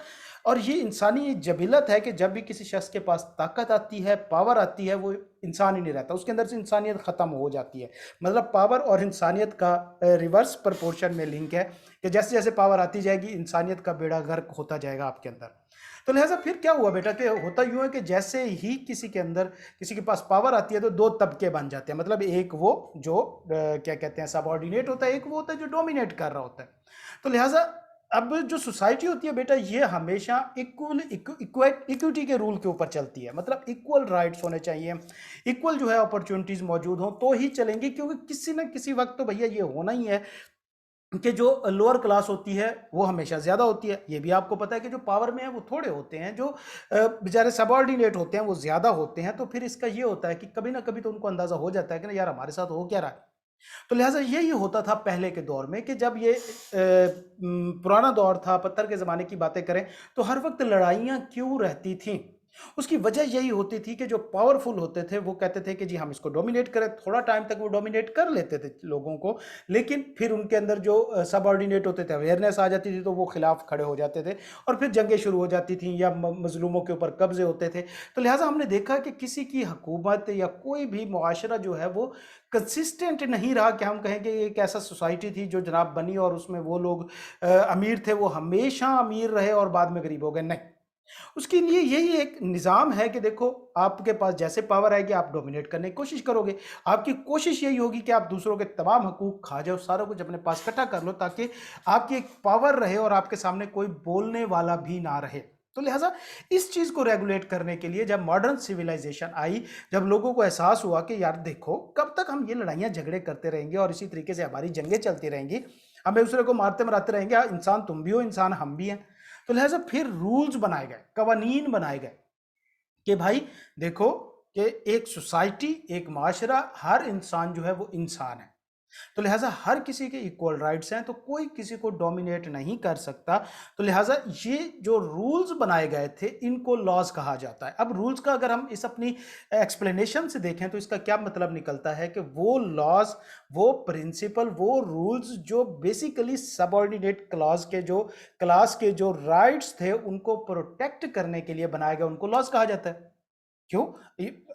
और ये इंसानी जबिलत है कि जब भी किसी शख्स के पास ताकत आती है, पावर आती है, वो इंसान ही नहीं रहता, उसके अंदर से इंसानियत ख़त्म हो जाती है। मतलब पावर और इंसानियत का रिवर्स प्रपोर्शन में लिंक है कि जैसे जैसे पावर आती जाएगी, इंसानियत का बेड़ा गर्क होता जाएगा आपके अंदर। तो लिहाजा फिर क्या हुआ बेटा कि होता यूँ है कि जैसे ही किसी के अंदर, किसी के पास पावर आती है, तो दो तबके बन जाते हैं। मतलब एक वो जो क्या कहते हैं सबऑर्डिनेट होता है, एक वो होता है जो डोमिनेट कर रहा होता है। तो लिहाजा अब जो सोसाइटी होती है बेटा, ये हमेशा इक्विटी के रूल के ऊपर चलती है। मतलब इक्वल राइट्स होने चाहिए, इक्वल जो है अपॉर्चुनिटीज मौजूद हो तो ही चलेंगी, क्योंकि किसी ना किसी वक्त तो भैया ये होना ही है कि जो लोअर क्लास होती है वो हमेशा ज़्यादा होती है। ये भी आपको पता है कि जो पावर में है वो थोड़े होते हैं, जो बेचारे सबऑर्डिनेट होते हैं वो ज़्यादा होते हैं। तो फिर इसका ये होता है कि कभी ना कभी तो उनको अंदाज़ा हो जाता है कि ना यार हमारे साथ हो क्या रहा है। तो लिहाजा यही होता था पहले के दौर में कि जब ये पुराना दौर था, पत्थर के ज़माने की बातें करें, तो हर वक्त लड़ाइयाँ क्यों रहती थीं? उसकी वजह यही होती थी कि जो पावरफुल होते थे वो कहते थे कि जी हम इसको डोमिनेट करें। थोड़ा टाइम तक वो डोमिनेट कर लेते थे लोगों को, लेकिन फिर उनके अंदर जो सबऑर्डिनेट होते थे, अवेयरनेस आ जाती थी, तो वो खिलाफ खड़े हो जाते थे और फिर जंगें शुरू हो जाती थी या मजलूमों के ऊपर कब्जे होते थे। तो लिहाजा हमने देखा कि किसी की हुकूमत या कोई भी मुआशरा जो है वो कंसिस्टेंट नहीं रहा कि हम कहें कि एक ऐसा सोसाइटी थी जो जनाब बनी और उसमें वो लोग अमीर थे, वो हमेशा अमीर रहे और बाद में गरीब हो गए। नहीं, उसके लिए यही एक निज़ाम है कि देखो, आपके पास जैसे पावर आएगी आप डोमिनेट करने की कोशिश करोगे। आपकी कोशिश यही होगी कि आप दूसरों के तमाम हकूक खा जाओ, सारा कुछ अपने पास इकट्ठा कर लो, ताकि आपकी एक पावर रहे और आपके सामने कोई बोलने वाला भी ना रहे। तो लिहाजा इस चीज़ को रेगुलेट करने के लिए जब मॉडर्न सिविलाइजेशन आई, जब लोगों को एहसास हुआ कि यार देखो, कब तक हम ये लड़ाइयाँ झगड़े करते रहेंगे और इसी तरीके से हमारी जंगें चलती रहेंगी, हम एक दूसरे को मारते मराते रहेंगे, इंसान तुम भी हो, इंसान हम भी हैं। तो लिहाजा फिर रूल्स बनाए गए, कवानीन बनाए गए कि भाई देखो कि एक सोसाइटी, एक माशरा, हर इंसान जो है वो इंसान है। तो लिहाजा हर किसी के इक्वल राइट्स हैं, तो कोई किसी को डोमिनेट नहीं कर सकता। तो लिहाजा ये जो रूल्स बनाए गए थे इनको लॉज कहा जाता है। अब रूल्स का अगर हम इस अपनी एक्सप्लेनेशन से देखें तो इसका क्या मतलब निकलता है कि वो लॉज, वो प्रिंसिपल, वो रूल्स जो बेसिकली सबऑर्डिनेट क्लास के जो राइट्स थे उनको प्रोटेक्ट करने के लिए बनाया गया, उनको लॉज कहा जाता है। क्यों?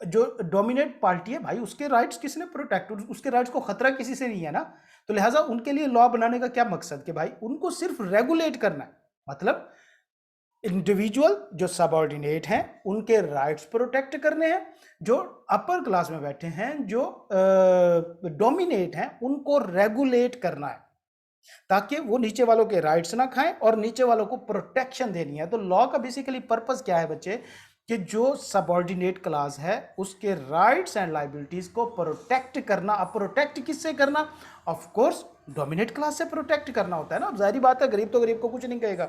जो डोमिनेट पार्टी है भाई, उसके राइट्स किसने प्रोटेक्ट, उसके राइट्स को खतरा किसी से नहीं है ना। तो लिहाजा उनके लिए लॉ बनाने का क्या मकसद कि भाई उनको सिर्फ रेगुलेट करना है, मतलब इंडिविजुअल जो सबऑर्डिनेट हैं उनके राइट्स प्रोटेक्ट करने हैं, जो अपर क्लास में बैठे हैं, जो डोमिनेट हैं, उनको रेगुलेट करना है ताकि वो नीचे वालों के राइट्स ना खाएं और नीचे वालों को प्रोटेक्शन देनी है। तो लॉ का बेसिकली पर्पस क्या है बच्चे, कि जो सबऑर्डिनेट क्लास है उसके राइट्स एंड लाइबिलिटीज को प्रोटेक्ट करना। अब प्रोटेक्ट किससे करना? ऑफ कोर्स डोमिनेट क्लास से प्रोटेक्ट करना होता है ना। अब जाहिर बात है, गरीब तो गरीब को कुछ नहीं कहेगा,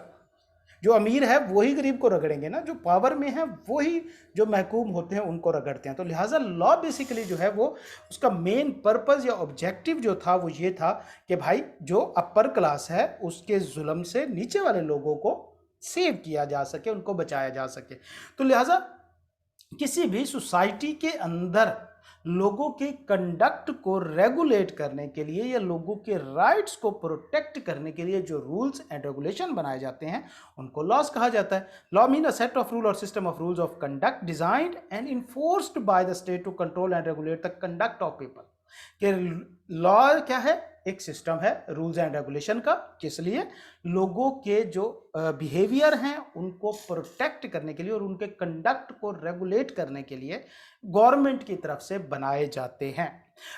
जो अमीर है वही गरीब को रगड़ेंगे ना, जो पावर में है वही जो महकूम होते हैं उनको रगड़ते हैं। तो लिहाजा लॉ बेसिकली जो है वो उसका मेन पर्पस या ऑब्जेक्टिव जो था वो ये था कि भाई जो अपर क्लास है उसके जुल्म से नीचे वाले लोगों को सेव किया जा सके, उनको बचाया जा सके। तो लिहाजा किसी भी सोसाइटी के अंदर लोगों के कंडक्ट को रेगुलेट करने के लिए या लोगों के राइट्स को प्रोटेक्ट करने के लिए जो रूल्स एंड रेगुलेशन बनाए जाते हैं उनको लॉज कहा जाता है। Law mean a set of rule और system of rules of conduct designed and enforced by the state to control and regulate the conduct of people. कि लॉ क्या है? एक सिस्टम है रूल्स एंड रेगुलेशन का, किस लिए? लोगों के जो बिहेवियर हैं उनको प्रोटेक्ट करने के लिए और उनके कंडक्ट को रेगुलेट करने के लिए गवर्नमेंट की तरफ से बनाए जाते हैं।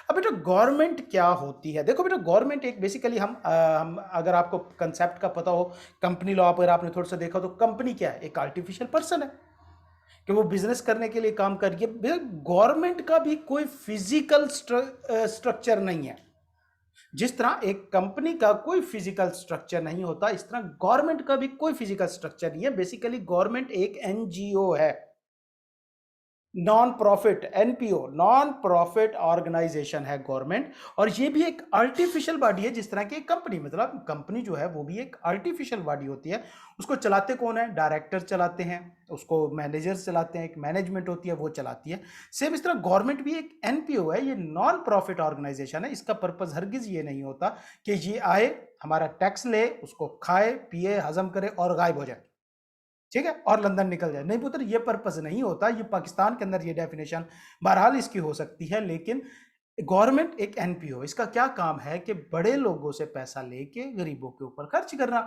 अब बेटा गवर्नमेंट क्या होती है? देखो बेटा गवर्नमेंट एक बेसिकली हम अगर आपको कंसेप्ट का पता हो, कंपनी लॉ पर आपने थोड़ा सा देखा तो कंपनी क्या है? एक आर्टिफिशियल पर्सन है कि वो बिजनेस करने के लिए काम कर रही है। गवर्नमेंट का भी कोई फिजिकल स्ट्रक्चर नहीं है। जिस तरह एक कंपनी का कोई फिजिकल स्ट्रक्चर नहीं होता, इस तरह गवर्नमेंट का भी कोई फिजिकल स्ट्रक्चर नहीं है। बेसिकली गवर्नमेंट एक एनजीओ है, non profit, NPO, non profit organisation है गवर्नमेंट। और ये भी एक आर्टिफिशियल बॉडी है जिस तरह की कंपनी, मतलब कंपनी जो है वो भी एक आर्टिफिशियल बॉडी होती है। उसको चलाते कौन है? डायरेक्टर चलाते हैं, उसको मैनेजर्स चलाते हैं, एक मैनेजमेंट होती है वो चलाती है। सेम इस तरह गवर्नमेंट भी एक एनपीओ है, ये नॉन प्रॉफिट ऑर्गेनाइजेशन है। इसका पर्पज हरगिज ये नहीं होता कि ये आए, हमारा टैक्स ले, उसको खाए पिए हजम करे और गायब हो जाए, ठीक है, और लंदन निकल जाए। नहीं पुत्र, ये पर्पस नहीं होता। ये पाकिस्तान के अंदर ये डेफिनेशन बहरहाल इसकी हो सकती है, लेकिन गवर्नमेंट एक एनपीओ, इसका क्या काम है कि बड़े लोगों से पैसा लेके गरीबों के ऊपर खर्च करना।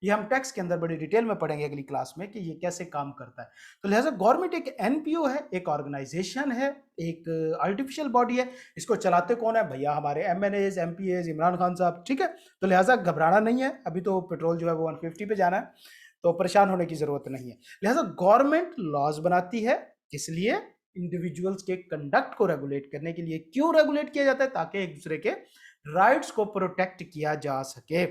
ये हम टैक्स के अंदर बड़ी डिटेल में पढ़ेंगे अगली क्लास में कि ये कैसे काम करता है। तो लिहाजा गवर्नमेंट एक एनपीओ है, एक ऑर्गेनाइजेशन है, एक आर्टिफिशियल बॉडी है। इसको चलाते कौन है? भैया हमारे एमएनएज, एमपीएज, इमरान खान साहब, ठीक है। तो लिहाजा घबराना नहीं है, अभी तो पेट्रोल जो है वो 150 पे जाना है, तो परेशान होने की जरूरत नहीं है। लिहाजा गवर्नमेंट लॉज बनाती है, इसलिए इंडिविजुअल्स के कंडक्ट को रेगुलेट करने के लिए। क्यों रेगुलेट किया जाता है? ताकि एक दूसरे के राइट्स को प्रोटेक्ट किया जा सके।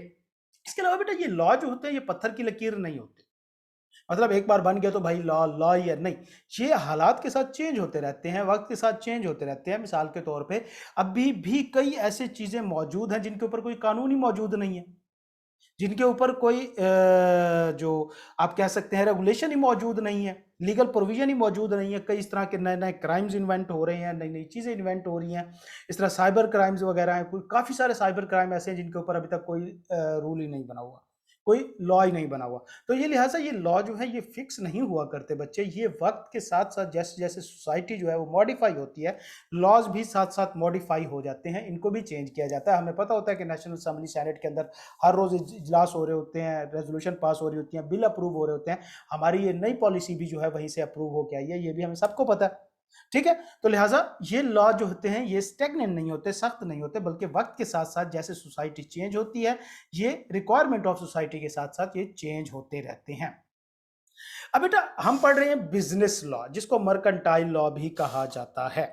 इसके अलावा बेटा ये लॉ जो होते हैं ये पत्थर की लकीर नहीं होते, मतलब एक बार बन गया तो भाई लॉ लॉ ही है, नहीं। ये हालात के साथ चेंज होते रहते हैं, वक्त के साथ चेंज होते रहते हैं। मिसाल के तौर पे अभी भी कई ऐसी चीजें मौजूद हैं जिनके ऊपर कोई कानून ही मौजूद नहीं है, जिनके ऊपर कोई जो आप कह सकते हैं रेगुलेशन ही मौजूद नहीं है, लीगल प्रोविजन ही मौजूद नहीं है। कई इस तरह के नए नए क्राइम्स इन्वेंट हो रहे हैं, नई नई चीज़ें इन्वेंट हो रही हैं। इस तरह साइबर क्राइम्स वगैरह हैं, काफ़ी सारे साइबर क्राइम ऐसे हैं जिनके ऊपर अभी तक कोई रूल ही नहीं बना हुआ, कोई लॉ ही नहीं बना हुआ। तो ये लिहाजा ये लॉ जो है ये फिक्स नहीं हुआ करते बच्चे। ये वक्त के साथ साथ जैसे जैसे सोसाइटी जो है वो मॉडिफाई होती है, लॉज भी साथ साथ मॉडिफाई हो जाते हैं, इनको भी चेंज किया जाता है। हमें पता होता है कि नेशनल असेंबली सेनेट के अंदर हर रोज इजलास हो रहे होते हैं, रेजोल्यूशन पास हो रही होती हैं, बिल अप्रूव हो रहे होते हैं। हमारी ये नई पॉलिसी भी जो है वहीं से अप्रूव होकर आई है, ये भी हमें सबको पता है, ठीक है। तो लिहाजा ये लॉ जो होते हैं ये स्टेगनेंट नहीं होते, सख्त नहीं होते, बल्कि वक्त के साथ साथ जैसे सोसाइटी चेंज होती है, ये रिक्वायरमेंट ऑफ सोसाइटी के साथ साथ ये चेंज होते रहते हैं। अब बेटा हम पढ़ रहे हैं बिजनेस लॉ, जिसको मर्केंटाइल लॉ भी कहा जाता है।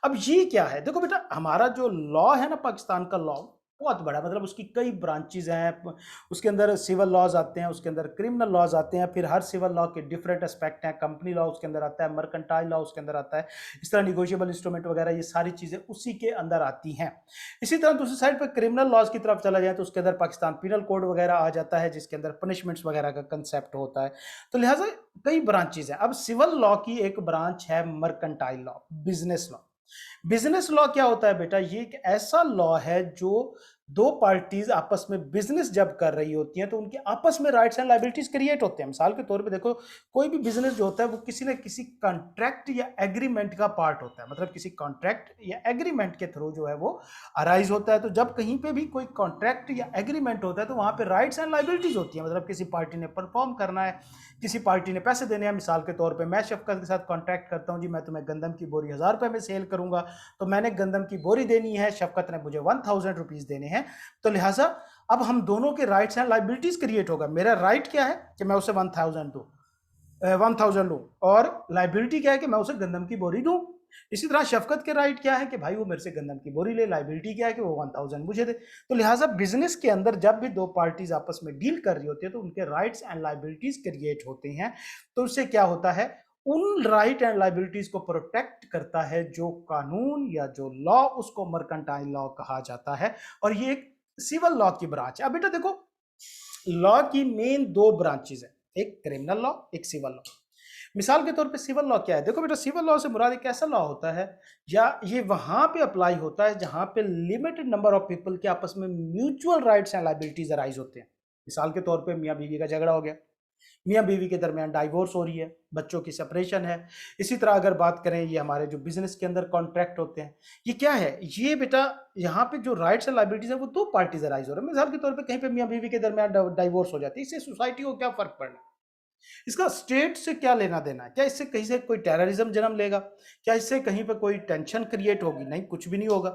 अब ये क्या है? देखो बेटा हमारा जो लॉ है ना, पाकिस्तान का लॉ, बहुत बड़ा, मतलब उसकी कई ब्रांचेज हैं, उसके अंदर सिविल लॉज आते हैं, उसके अंदर क्रिमिनल लॉज आते हैं, फिर हर सिविल लॉ के डिफरेंट एस्पेक्ट हैं, कंपनी लॉ उसके अंदर आता है, मर्केंटाइल लॉ उसके अंदर आता है, इस तरह निगोशिएबल इंस्ट्रूमेंट वगैरह ये सारी चीजें उसी के अंदर आती हैं। इसी तरह दूसरी साइड पर क्रिमिनल लॉज की तरफ चला जाए तो उसके अंदर पाकिस्तान पिनल कोड वगैरह आ जाता है, जिसके अंदर पनिशमेंट्स वगैरह का कंसेप्ट होता है। तो लिहाजा कई ब्रांचेज हैं। अब सिविल लॉ की एक ब्रांच है mercantile law, business law. Business law क्या होता है बेटा, ये एक ऐसा लॉ है जो दो पार्टीज आपस में बिजनेस जब कर रही होती हैं तो उनके आपस में राइट्स एंड लायबिलिटीज क्रिएट होते हैं। मिसाल के तौर पे देखो, कोई भी बिजनेस जो होता है वो किसी न किसी कॉन्ट्रैक्ट या एग्रीमेंट का पार्ट होता है, मतलब किसी कॉन्ट्रैक्ट या एग्रीमेंट के थ्रू जो है वो अराइज होता है। तो जब कहीं पे भी कोई कॉन्ट्रैक्ट या एग्रीमेंट होता है तो वहां पे राइट्स एंड लायबिलिटीज होती है, मतलब किसी पार्टी ने परफॉर्म करना है, किसी पार्टी ने पैसे देने हैं। मिसाल के तौर पे मैं शफकत के साथ कॉन्ट्रैक्ट करता हूं, जी मैं तुम्हें गंदम की बोरी 1000 रुपए में सेल करूंगा, तो मैंने गंदम की बोरी देनी है, शफकत ने मुझे 1000 रुपीज देने हैं। तो लिहाजा अब हम दोनों के राइट्स एंड लायबिलिटीज क्रिएट होगा। मेरा राइट क्या है कि मैं उसे 1000 दूं, 1000 लूं, और लायबिलिटी क्या है कि मैं उसे गंदम की बोरी दूं। इसी तरह शफकत के राइट क्या है कि भाई वो मेरे से गंदम की बोरी ले, लायबिलिटी क्या है कि वो 1000 मुझे दे। तो लिहाजा बिजनेस के अंदर जब भी दो पार्टीज आपस में डील कर रही होती है तो उनके राइट्स एंड लायबिलिटीज क्रिएट होते हैं। तो उससे क्या होता है, उन राइट एंड लायबिलिटीज को प्रोटेक्ट करता है जो कानून या जो लॉ, उसको मर्केंटाइल लॉ कहा जाता है, और ये एक सिविल लॉ की ब्रांच है। अब बेटा देखो, लॉ की मेन दो ब्रांचेज है, एक क्रिमिनल लॉ, एक सिविल लॉ। मिसाल के तौर पे सिविल लॉ क्या है, देखो बेटा सिविल लॉ से मुराद एक ऐसा लॉ होता है, या ये वहां पे अप्लाई होता है जहां पे लिमिटेड नंबर ऑफ पीपल के आपस में mutual rights and liabilities arise होते हैं। मिसाल के तौर पे मियां बीवी का झगड़ा हो गया, मियां बीवी के दरमियान डाइवोर्स हो रही है, बच्चों की सेपरेशन है। इसी तरह अगर बात करें, ये हमारे जो बिजनेस के अंदर कॉन्ट्रैक्ट होते हैं, ये क्या है, ये बेटा यहाँ पे जो राइट्स एंड लायबिलिटीज है वो दो पार्टीज अराइज हो रहे हैं। मिसाल के तौर पे कहीं पे मियां बीवी के दरमियान डाइवोर्स हो जाती है, इससे सोसाइटी को क्या फर्क पड़ना है, इसका स्टेट से क्या लेना देना है, क्या इससे कहीं से कोई टेररिज्म जन्म लेगा, क्या इससे कहीं पे कोई टेंशन क्रिएट होगी, नहीं, कुछ भी नहीं होगा।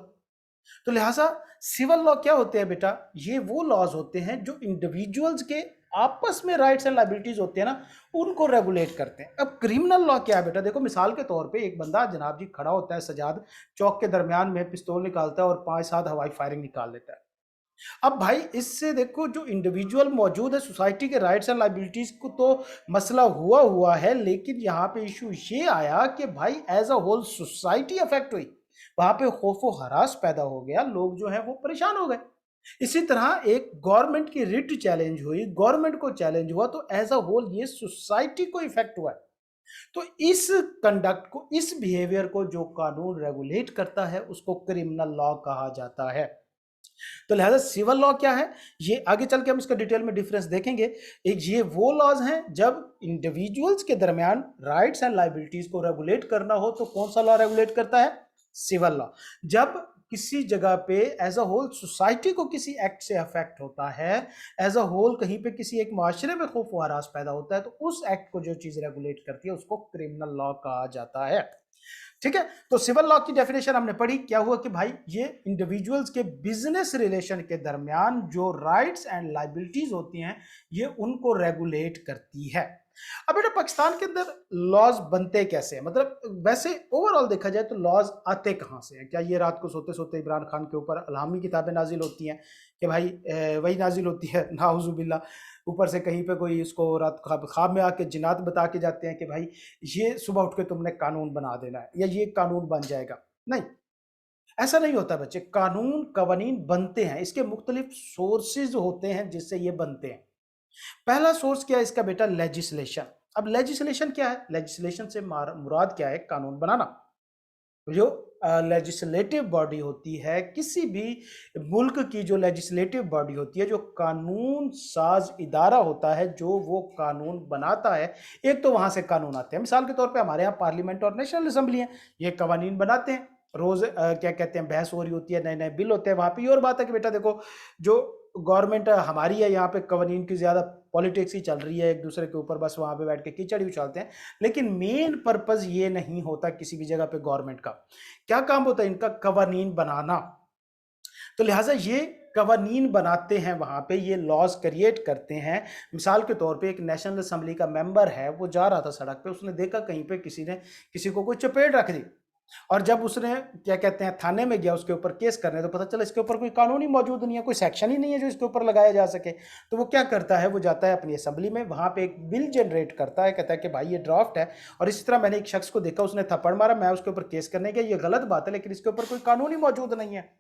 तो लिहाजा सिविल लॉ क्या होते हैं बेटा, ये वो लॉज होते हैं जो इंडिविजुअल्स के आपस में राइट्स एंड लायबिलिटीज होते हैं ना, उनको रेगुलेट करते हैं। अब क्रिमिनल लॉ क्या है बेटा, देखो मिसाल के तौर पे एक बंदा जनाब जी खड़ा होता है सजाद चौक के दरमियान में, पिस्तौल निकालता है और 5-7 हवाई फायरिंग निकाल लेता है। अब भाई इससे देखो जो इंडिविजुअल मौजूद है, सोसाइटी के राइट्स एंड लायबिलिटीज को तो मसला हुआ है, लेकिन यहाँ पे इशू ये आया कि भाई as a whole society affect हुई, वहां पे खौफ व हरास पैदा हो गया, लोग जो है वो परेशान हो गए। इसी तरह एक गवर्नमेंट की रिट चैलेंज हुई, गवर्नमेंट को चैलेंज हुआ, तो एज अ होल ये सोसाइटी को इफेक्ट हुआ है। तो इस कंडक्ट को, इस बिहेवियर को जो कानून रेगुलेट करता है उसको क्रिमिनल लॉ कहा जाता है। तो लिहाजा सिविल लॉ क्या है, ये आगे चल के हम इसका डिटेल में डिफरेंस देखेंगे। एक ये वो लॉज हैं जब इंडिविजुअल्स के दरमियान राइट्स एंड लायबिलिटीज को रेगुलेट करना हो तो कौन सा लॉ रेगुलेट करता है, सिविल लॉ। जब किसी जगह पे एज अ होल सोसाइटी को किसी एक्ट से अफेक्ट होता है, एज अ होल कहीं पे किसी एक माशरे में खौफ व हरास पैदा होता है, तो उस एक्ट को जो चीज रेगुलेट करती है उसको क्रिमिनल लॉ कहा जाता है। ठीक है, तो सिविल लॉ की डेफिनेशन हमने पढ़ी, क्या हुआ कि भाई ये इंडिविजुअल्स के बिजनेस रिलेशन के दरमियान जो राइट्स एंड लायबिलिटीज होती हैं ये उनको रेगुलेट करती है। अब बेटा पाकिस्तान के अंदर लॉज बनते कैसे हैं, मतलब वैसे ओवरऑल देखा जाए तो लॉज आते कहां से हैं। क्या ये रात को सोते सोते इमरान खान के ऊपर अलहामी किताबें नाजिल होती हैं कि भाई वही नाजिल होती है, नाउजुबिल्ला, ऊपर से कहीं पे कोई उसको रात ख्वाब में आके जिन्नात बता के जाते हैं कि भाई ये सुबह उठ के तुमने कानून बना देना है या ये कानून बन जाएगा। नहीं, ऐसा नहीं होता बच्चे। कानून कवानीन बनते हैं, इसके मुख्तलिफ सोर्सेज होते हैं जिससे ये बनते हैं। पहला सोर्स क्या है इसका बेटा, लेजिस्लेशन। अब लेजिस्लेशन क्या है, लेजिस्लेशन से मुराद क्या है, कानून बनाना। जो लेजिस्लेटिव बॉडी होती है किसी भी मुल्क की, जो लेजिस्लेटिव बॉडी होती है, जो कानून साज इदारा होता है, जो वो कानून बनाता है, एक तो वहां से कानून आते हैं। मिसाल के तौर पे हमारे यहाँ पार्लियामेंट और नेशनल असेंबली है, ये कवानीन बनाते हैं। रोज क्या कहते हैं, बहस हो रही होती है, नए नए बिल होते हैं वहां पे। ये और बात है कि बेटा देखो, जो गवर्नमेंट हमारी है यहाँ पे कवानीन की ज्यादा पॉलिटिक्स ही चल रही है, एक दूसरे के ऊपर बस वहां पे बैठ के कीचड़ ही उछालते हैं। लेकिन मेन पर्पस ये नहीं होता किसी भी जगह पे गवर्नमेंट का। क्या काम होता है इनका, कवानीन बनाना। तो लिहाजा ये कवानीन बनाते हैं, वहां पे ये लॉज क्रिएट करते हैं। मिसाल के तौर पे एक नेशनल असेंबली का मेंबर है, वो जा रहा था सड़क पे, उसने देखा कहीं पे किसी ने किसी को कोई चपेट रख दी, और जब उसने क्या कहते हैं थाने में गया उसके ऊपर केस करने, तो पता चला इसके ऊपर कोई कानून ही मौजूद नहीं है, कोई सेक्शन ही नहीं है जो इसके ऊपर लगाया जा सके। तो वो क्या करता है, वो जाता है अपनी असेंबली में, वहां पे एक बिल जनरेट करता है, कहता है कि भाई ये ड्राफ्ट है और इसी तरह मैंने एक शख्स को देखा उसने थप्पड़ मारा, मैं उसके ऊपर केस करने गया, ये गलत बात है लेकिन इसके ऊपर कोई कानून ही मौजूद नहीं है।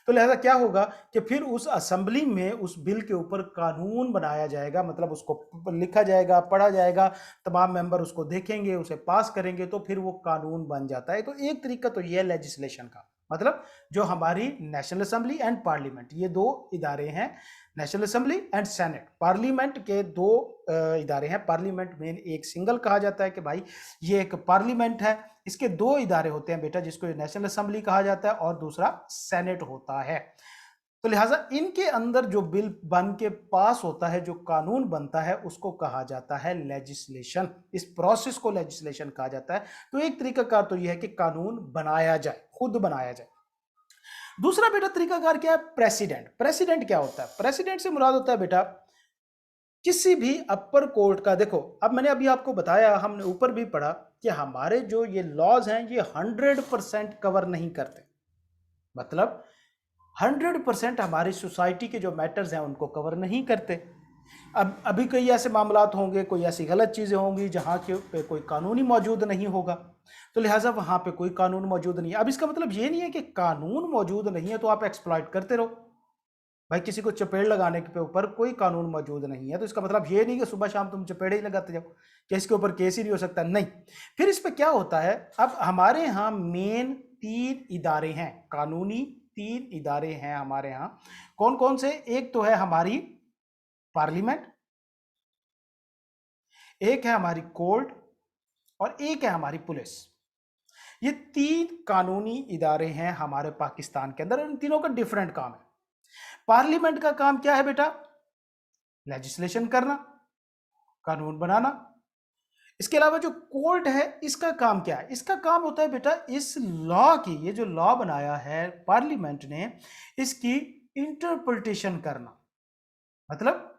तो लिहाजा क्या होगा कि फिर उस असेंबली में उस बिल के ऊपर कानून बनाया जाएगा, मतलब उसको लिखा जाएगा, पढ़ा जाएगा, तमाम मेंबर उसको देखेंगे, उसे पास करेंगे, तो फिर वो कानून बन जाता है। तो एक तरीका तो ये है लेजिस्लेशन का, मतलब जो हमारी नेशनल असेंबली एंड पार्लियामेंट, ये दो इदारे हैं, national assembly and senate. Parliament के दो इदारे हैं, पार्लियामेंट में एक सिंगल कहा जाता है कि भाई ये एक पार्लियामेंट है, इसके दो इदारे होते हैं बेटा, जिसको नेशनल असेंबली कहा जाता है और दूसरा सेनेट होता है। तो लिहाजा इनके अंदर जो बिल बन के पास होता है, जो कानून बनता है, उसको कहा जाता है लेजिस्लेशन। इस प्रोसेस को लेजिस्लेशन कहा जाता है। तो एक तरीकाकार तो यह है कि कानून बनाया जाए, खुद बनाया जाए। दूसरा बेटा तरीकाकार क्या है, प्रेसिडेंट। प्रेसिडेंट क्या होता है, प्रेसिडेंट से मुराद होता है बेटा किसी भी अपर कोर्ट का। देखो अब मैंने अभी आपको बताया, हमने ऊपर भी पढ़ा कि हमारे जो ये लॉज हैं ये 100% कवर नहीं करते, मतलब 100% हमारी सोसाइटी के जो मैटर्स हैं उनको कवर नहीं करते। अब अभी कई ऐसे मामलात होंगे, कोई ऐसी गलत चीज़ें होंगी जहाँ के पे कोई कानून ही मौजूद नहीं होगा, तो लिहाजा वहाँ पे कोई कानून मौजूद नहीं है। अब इसका मतलब ये नहीं है कि कानून मौजूद नहीं है तो आप एक्सप्लॉइट करते रहो। भाई किसी को चपेड़ लगाने के ऊपर कोई कानून मौजूद नहीं है तो इसका मतलब ये नहीं कि सुबह शाम तुम चपेड़े ही लगाते जाओ कि इसके ऊपर केस ही नहीं हो सकता, नहीं। फिर इस पे क्या होता है, अब हमारे यहाँ मेन 3 इदारे हैं, कानूनी 3 इदारे हैं हमारे यहाँ। कौन कौन से, एक तो है हमारी पार्लियामेंट, एक है हमारी कोर्ट और एक है हमारी पुलिस। ये 3 कानूनी इदारे हैं हमारे पाकिस्तान के अंदर, इन तीनों का डिफरेंट काम है। पार्लियामेंट का काम क्या है बेटा, लेजिस्लेशन करना, कानून बनाना। इसके अलावा जो कोर्ट है इसका काम क्या है, इसका काम होता है बेटा इस लॉ की, ये जो लॉ बनाया है पार्लियामेंट ने, इसकी इंटरप्रिटेशन करना, मतलब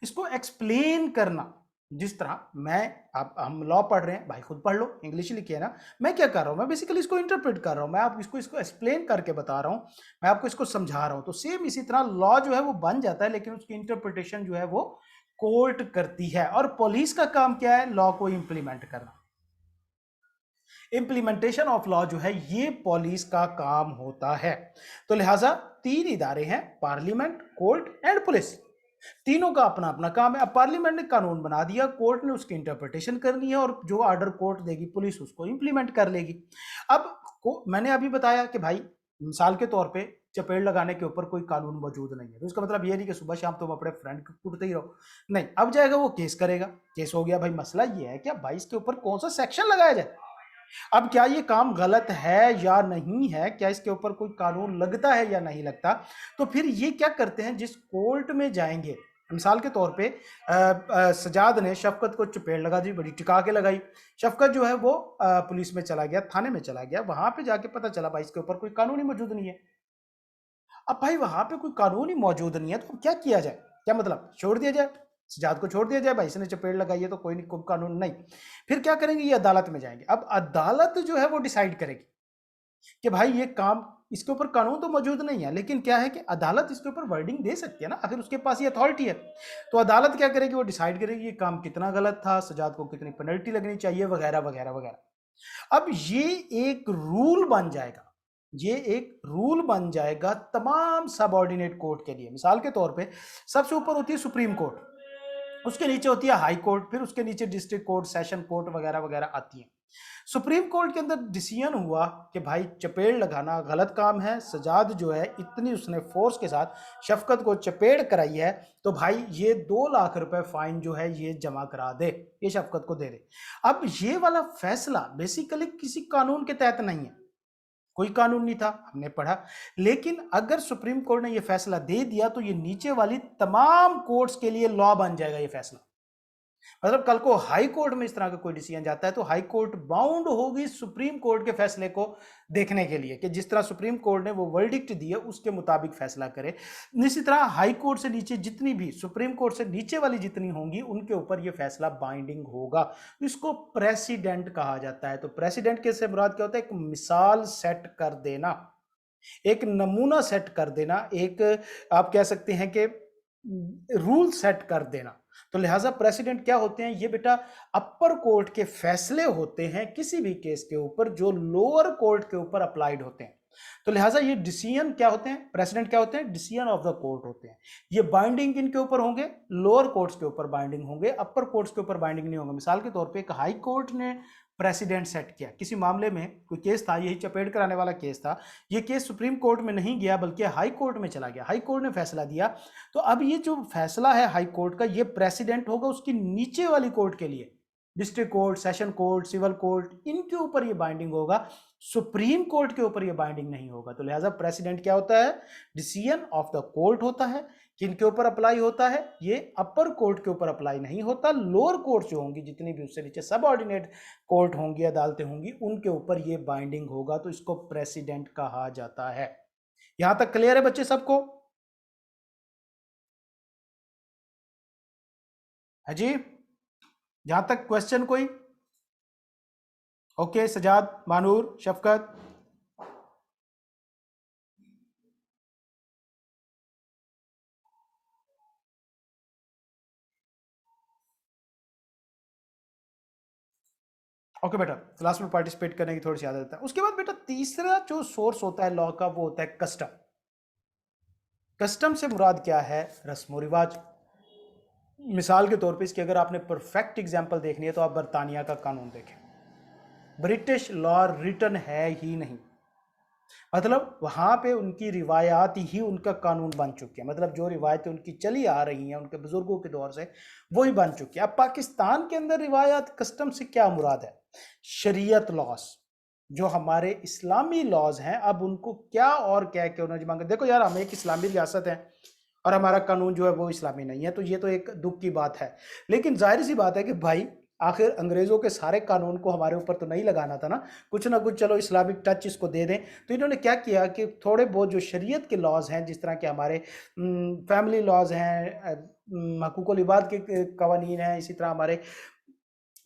इसको एक्सप्लेन करना। जिस तरह हम लॉ पढ़ रहे हैं, भाई खुद पढ़ लो, इंग्लिश लिखी है ना, मैं क्या कर रहा हूं, मैं बेसिकली इसको इंटरप्रेट कर रहा हूं, मैं आप इसको एक्सप्लेन करके बता रहा हूं, मैं आपको इसको समझा रहा हूं। तो सेम इसी तरह लॉ जो है वो बन जाता है, लेकिन उसकी इंटरप्रिटेशन जो है वो कोर्ट करती है। और पुलिस का काम क्या है, लॉ को इंप्लीमेंट करना। इंप्लीमेंटेशन ऑफ लॉ जो है ये पुलिस का काम होता है। तो लिहाजा 3 इदारे हैं, पार्लियामेंट, कोर्ट एंड पुलिस, तीनों का अपना अपना काम है। अब पार्लियामेंट ने कानून बना दिया, कोर्ट ने उसकी इंटरप्रिटेशन करनी है और जो ऑर्डर कोर्ट देगी पुलिस उसको इंप्लीमेंट कर लेगी। अब मैंने अभी बताया कि भाई मिसाल के तौर पे चपेड़ लगाने के ऊपर कोई कानून मौजूद नहीं है, तो इसका मतलब ये नहीं कि सुबह शाम तुम अपने फ्रेंड को कूटते ही रहो, नहीं। अब जाएगा वो केस करेगा, केस हो गया, भाई मसला ये है कि भाई इसके ऊपर कौन सा सेक्शन लगाया जाए, अब क्या ये काम गलत है या नहीं है, क्या इसके ऊपर कोई कानून लगता है या नहीं लगता। तो फिर ये क्या करते हैं, जिस कोर्ट में जाएंगे, मिसाल के तौर पे सजाद ने शफकत को चपेड़ लगा दी, बड़ी टिका के लगाई, शफकत जो है वो पुलिस में चला गया, थाने में चला गया, वहां पे जाके पता चला भाई इसके ऊपर कोई कानून ही मौजूद नहीं है। अब भाई वहां पे कोई कानून ही मौजूद नहीं है तो क्या किया जाए, क्या मतलब छोड़ दिया जाए, सजाद को छोड़ दिया जाए, भाई इसने चपेड़ लगाई है तो कोई नहीं, कोई कानून नहीं। फिर क्या करेंगे, ये अदालत में जाएंगे। अब अदालत जो है वो डिसाइड करेगी कि भाई ये काम, इसके ऊपर कानून तो मौजूद नहीं है, लेकिन क्या है कि अदालत इसके ऊपर वर्डिंग दे सकती है ना, आखिर उसके पास ये अथॉरिटी है। तो अदालत क्या करेगी, वो डिसाइड करेगी ये काम कितना गलत था, सजाद को कितनी पेनल्टी लगनी चाहिए, वगैरह वगैरह वगैरह। अब ये एक रूल बन जाएगा, ये एक रूल बन जाएगा तमाम सबऑर्डिनेट कोर्ट के लिए। मिसाल के तौर पे सबसे ऊपर होती है सुप्रीम कोर्ट, उसके नीचे होती है हाई कोर्ट, फिर उसके नीचे डिस्ट्रिक्ट कोर्ट, सेशन कोर्ट वगैरह वगैरह आती है। सुप्रीम कोर्ट के अंदर डिसीजन हुआ कि भाई चपेड़ लगाना गलत काम है, सजाद जो है इतनी उसने फोर्स के साथ शफकत को चपेड़ कराई है, तो भाई ये 2 लाख रुपए फाइन जो है ये जमा करा दे, ये शफकत को दे दे। अब ये वाला फैसला बेसिकली किसी कानून के तहत नहीं है, कोई कानून नहीं था, हमने पढ़ा, लेकिन अगर सुप्रीम कोर्ट ने यह फैसला दे दिया तो ये नीचे वाली तमाम कोर्ट्स के लिए लॉ बन जाएगा ये फैसला। मतलब कल को हाई कोर्ट में इस तरह का कोई डिसीजन जाता है तो हाई कोर्ट बाउंड होगी सुप्रीम कोर्ट के फैसले को देखने के लिए कि जिस तरह सुप्रीम कोर्ट ने वो वर्डिक्ट दिया उसके मुताबिक फैसला करे। इसी तरह हाई कोर्ट से नीचे जितनी भी सुप्रीम कोर्ट से नीचे वाली जितनी होंगी उनके ऊपर ये फैसला बाइंडिंग होगा। इसको प्रेसिडेंट कहा जाता है। तो प्रेसिडेंट के से मुराद क्या होता है? एक मिसाल सेट कर देना, एक नमूना सेट कर देना, एक आप कह सकते हैं कि रूल सेट कर देना। तो लिहाजा प्रेसिडेंट क्या होते हैं? ये बेटा अपर कोर्ट के फैसले होते हैं किसी भी केस के ऊपर जो लोअर कोर्ट के ऊपर अप्लाइड होते हैं। तो लिहाजा ये डिसीजन क्या होते हैं? प्रेसिडेंट क्या होते हैं? डिसीजन ऑफ द कोर्ट होते हैं। ये बाइंडिंग किन के ऊपर होंगे? लोअर कोर्ट्स के ऊपर बाइंडिंग होंगे, अपर कोर्ट्स के ऊपर बाइंडिंग नहीं होंगे। मिसाल के तौर पे एक हाई कोर्ट ने प्रेसिडेंट सेट किया, किसी मामले में कोई केस था, यही चपेट कराने वाला केस था, ये केस सुप्रीम कोर्ट में नहीं गया बल्कि हाई कोर्ट में चला गया, हाई कोर्ट ने फैसला दिया। तो अब ये जो फैसला है हाई कोर्ट का, ये प्रेसिडेंट होगा उसकी नीचे वाली कोर्ट के लिए, district court, session court, civil court, इनके ऊपर ये बाइंडिंग होगा, सुप्रीम कोर्ट के ऊपर ये बाइंडिंग नहीं होगा। तो लिहाजा प्रेसिडेंट क्या होता है? डिसीजन ऑफ द कोर्ट होता है। किनके ऊपर अप्लाई होता है? ये अपर कोर्ट के ऊपर अप्लाई नहीं होता, लोअर कोर्ट जो होंगी, जितनी भी उससे नीचे सबऑर्डिनेट कोर्ट होंगी, अदालतें होंगी, उनके ऊपर ये बाइंडिंग होगा। तो इसको प्रेसिडेंट कहा जाता है। यहां तक क्लियर है बच्चे सबको? है जी? यहां तक क्वेश्चन कोई? ओके, सजाद, मानूर, शफकत। ओके बेटा, क्लास में पार्टिसिपेट करने की थोड़ी सी आदत है। उसके बाद बेटा तीसरा जो सोर्स होता है लॉ का वो होता है कस्टम। कस्टम से मुराद क्या है? रस्म रिवाज। मिसाल के तौर पे इसकी अगर आपने परफेक्ट एग्जांपल देखनी है तो आप बरतानिया का कानून देखें। ब्रिटिश लॉ रिटन है ही नहीं, मतलब वहां पे उनकी रिवायात ही उनका कानून बन चुकी है। मतलब जो रिवायतें उनकी चली आ रही हैं उनके बुजुर्गों के दौर से, वही बन चुकी है। अब पाकिस्तान के अंदर रिवायात कस्टम से क्या मुराद है? शरीयत लॉस, जो हमारे इस्लामी लॉज हैं, अब उनको क्या और क्या क्यों ना मांगे। देखो यार, हम एक इस्लामी रियासत है और हमारा कानून जो है वो इस्लामी नहीं है, तो ये तो एक दुख की बात है। लेकिन जाहिर सी बात है कि भाई आखिर अंग्रेजों के सारे कानून को हमारे ऊपर तो नहीं लगाना था ना कुछ चलो इस्लामिक टच इसको दे दें। तो इन्होंने क्या किया कि थोड़े बहुत जो शरीयत के लॉज हैं, जिस तरह के हमारे फैमिली लॉज हैं, हकूकुल इबाद के कवानीन हैं, इसी तरह हमारे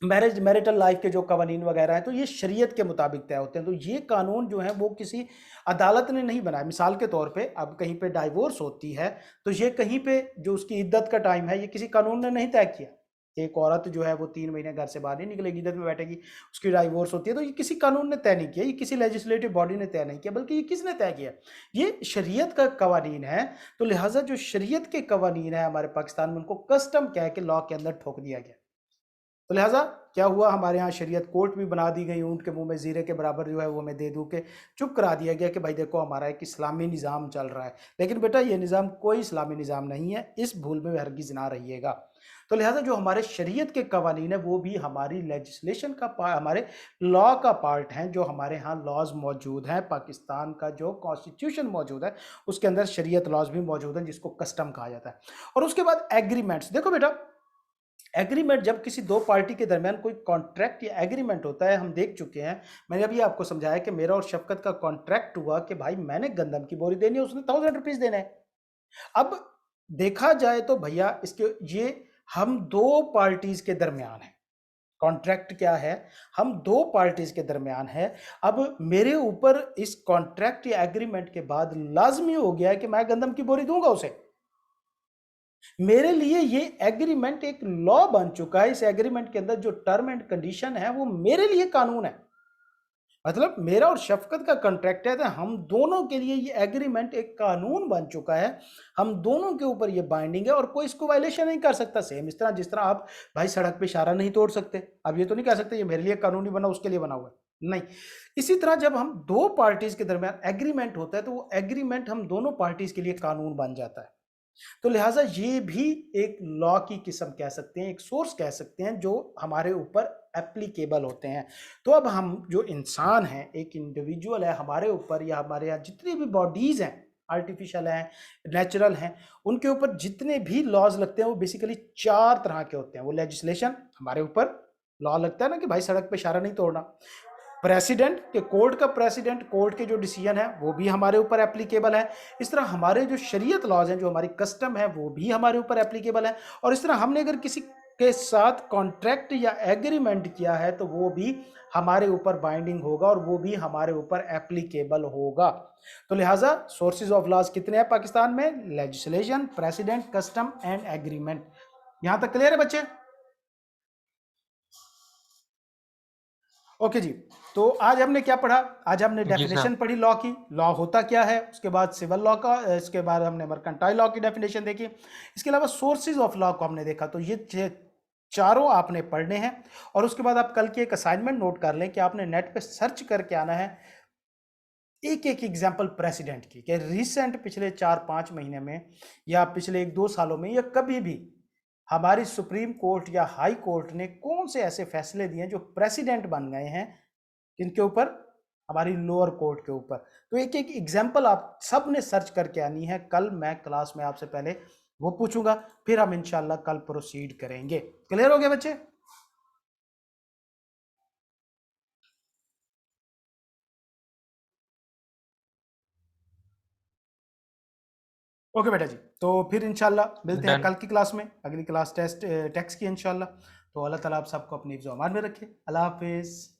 मैरिटल लाइफ के जो कवानीन वगैरह हैं, तो ये शरीयत के मुताबिक तय होते हैं। तो ये कानून जो है वो किसी अदालत ने नहीं बनाया। मिसाल के तौर पे अब कहीं पे डाइवोर्स होती है तो ये कहीं पे जो उसकी इद्दत का टाइम है ये किसी कानून ने नहीं तय किया। एक औरत जो है वो 3 महीने घर से बाहर नहीं निकलेगी, इद्दत में बैठेगी, उसकी डाइवोर्स होती है, तो ये किसी कानून ने तय नहीं किया, ये किसी लेजिस्लेटिव बॉडी ने तय नहीं किया, बल्कि ये किसने तय किया? ये शरीयत का कवानीन है। तो लिहाजा जो शरीयत के कवानीन है हमारे पाकिस्तान में, उनको कस्टम कह के लॉ के अंदर ठोक दिया गया। तो लिहाजा क्या हुआ, हमारे यहाँ शरीयत कोर्ट भी बना दी गई, ऊंट के मुंह में जीरे के बराबर जो है वो हमें दे दू के चुप करा दिया गया कि भाई देखो हमारा एक इस्लामी निज़ाम चल रहा है। लेकिन बेटा ये निज़ाम कोई इस्लामी निज़ाम नहीं है, इस भूल में हरगिज़ ना रहिएगा। तो लिहाजा जो हमारे शरीयत के कवानीन है वो भी हमारी लेजिस्लेशन का हमारे लॉ का पार्ट हैं। जो हमारे यहाँ लॉज मौजूद हैं, पाकिस्तान का जो कॉन्स्टिट्यूशन मौजूद है उसके अंदर शरीयत लॉज भी मौजूद हैं, जिसको कस्टम कहा जाता है। और उसके बाद एग्रीमेंट्स। देखो बेटा, एग्रीमेंट जब किसी दो पार्टी के दरमियान कोई कॉन्ट्रैक्ट या एग्रीमेंट होता है, हम देख चुके हैं, मैंने अभी आपको समझाया कि मेरा और शफकत का कॉन्ट्रैक्ट हुआ कि भाई मैंने गंदम की बोरी देनी है, उसने 1000 रुपीज देना है। अब देखा जाए तो भैया इसके ये हम दो पार्टीज के दरमियान है। कॉन्ट्रैक्ट क्या है? हम दो पार्टीज के दरमियान है। अब मेरे ऊपर इस कॉन्ट्रैक्ट या एग्रीमेंट के बाद लाजमी हो गया है कि मैं गंदम की बोरी दूंगा उसे। मेरे लिए ये एग्रीमेंट एक लॉ बन चुका है। इस एग्रीमेंट के अंदर जो टर्म एंड कंडीशन है वो मेरे लिए कानून है। मतलब मेरा और शफकत का कॉन्ट्रैक्ट है, तो हम दोनों के लिए ये एग्रीमेंट एक कानून बन चुका है, हम दोनों के ऊपर ये बाइंडिंग है और कोई इसको वायलेशन नहीं कर सकता। सेम इस तरह जिस तरह आप भाई सड़क पे इशारा नहीं तोड़ सकते, अब ये तो नहीं कह सकते ये मेरे लिए कानूनी बना उसके लिए बना हुआ है, नहीं। इसी तरह जब हम दो पार्टीज के दरमियान एग्रीमेंट होता है तो वो एग्रीमेंट हम दोनों पार्टीज के लिए कानून बन जाता है। तो लिहाजा ये भी एक लॉ की किस्म कह सकते हैं, एक सोर्स कह सकते हैं जो हमारे ऊपर एप्लीकेबल होते हैं। तो अब हम जो इंसान हैं, एक इंडिविजुअल है, हमारे ऊपर या हमारे यहाँ जितनी भी बॉडीज हैं आर्टिफिशियल हैं, नेचुरल हैं, उनके ऊपर जितने भी लॉज लगते हैं वो बेसिकली 4 तरह के होते हैं। वो लेजिस्लेशन हमारे ऊपर लॉ लगता है ना कि भाई सड़क पे इशारा नहीं तोड़ना, प्रेसिडेंट के कोर्ट का प्रेसिडेंट कोर्ट के जो डिसीजन है वो भी हमारे ऊपर एप्लीकेबल है। इस तरह हमारे जो शरीयत लॉज हैं, जो हमारी कस्टम है, वो भी हमारे ऊपर एप्लीकेबल है। और इस तरह हमने अगर किसी के साथ कॉन्ट्रैक्ट या एग्रीमेंट किया है तो वो भी हमारे ऊपर बाइंडिंग होगा और वो भी हमारे ऊपर एप्लीकेबल होगा। तो लिहाजा सोर्सेज ऑफ लॉज कितने हैं पाकिस्तान में? Legislation, president, custom and agreement. यहां तक क्लियर है बच्चे? ओके जी, तो आज हमने क्या पढ़ा? आज हमने जी सर। डेफिनेशन पढ़ी लॉ की, लॉ होता क्या है, उसके बाद सिविल लॉ का, इसके बाद हमने मर्केंटाइल लॉ की डेफिनेशन देखी, इसके अलावा सोर्सेज ऑफ लॉ को हमने देखा। तो ये चारों आपने पढ़ने हैं और उसके बाद आप कल की एक असाइनमेंट नोट कर लें कि आपने नेट पे सर्च करके आना है एक एक एग्जाम्पल प्रेसिडेंट की, कि रिसेंट पिछले 4-5 महीने में या पिछले 1-2 सालों में या कभी भी हमारी सुप्रीम कोर्ट या हाई कोर्ट ने कौन से ऐसे फैसले दिए जो प्रेसिडेंट बन गए हैं, किनके ऊपर? हमारी लोअर कोर्ट के ऊपर। तो एक एक एग्जाम्पल आप सब ने सर्च करके आनी है। कल मैं क्लास में आपसे पहले वो पूछूंगा, फिर हम इंशाल्लाह कल प्रोसीड करेंगे। क्लियर हो गया बच्चे? ओके बेटा जी, तो फिर इंशाल्लाह मिलते हैं डन। कल की क्लास में। अगली क्लास टैक्स की इंशाल्लाह। तो अल्लाह ताला आप सबको अपनी हिफ्ज़-ओ-अमान में रखे। अल्लाह हाफिज़।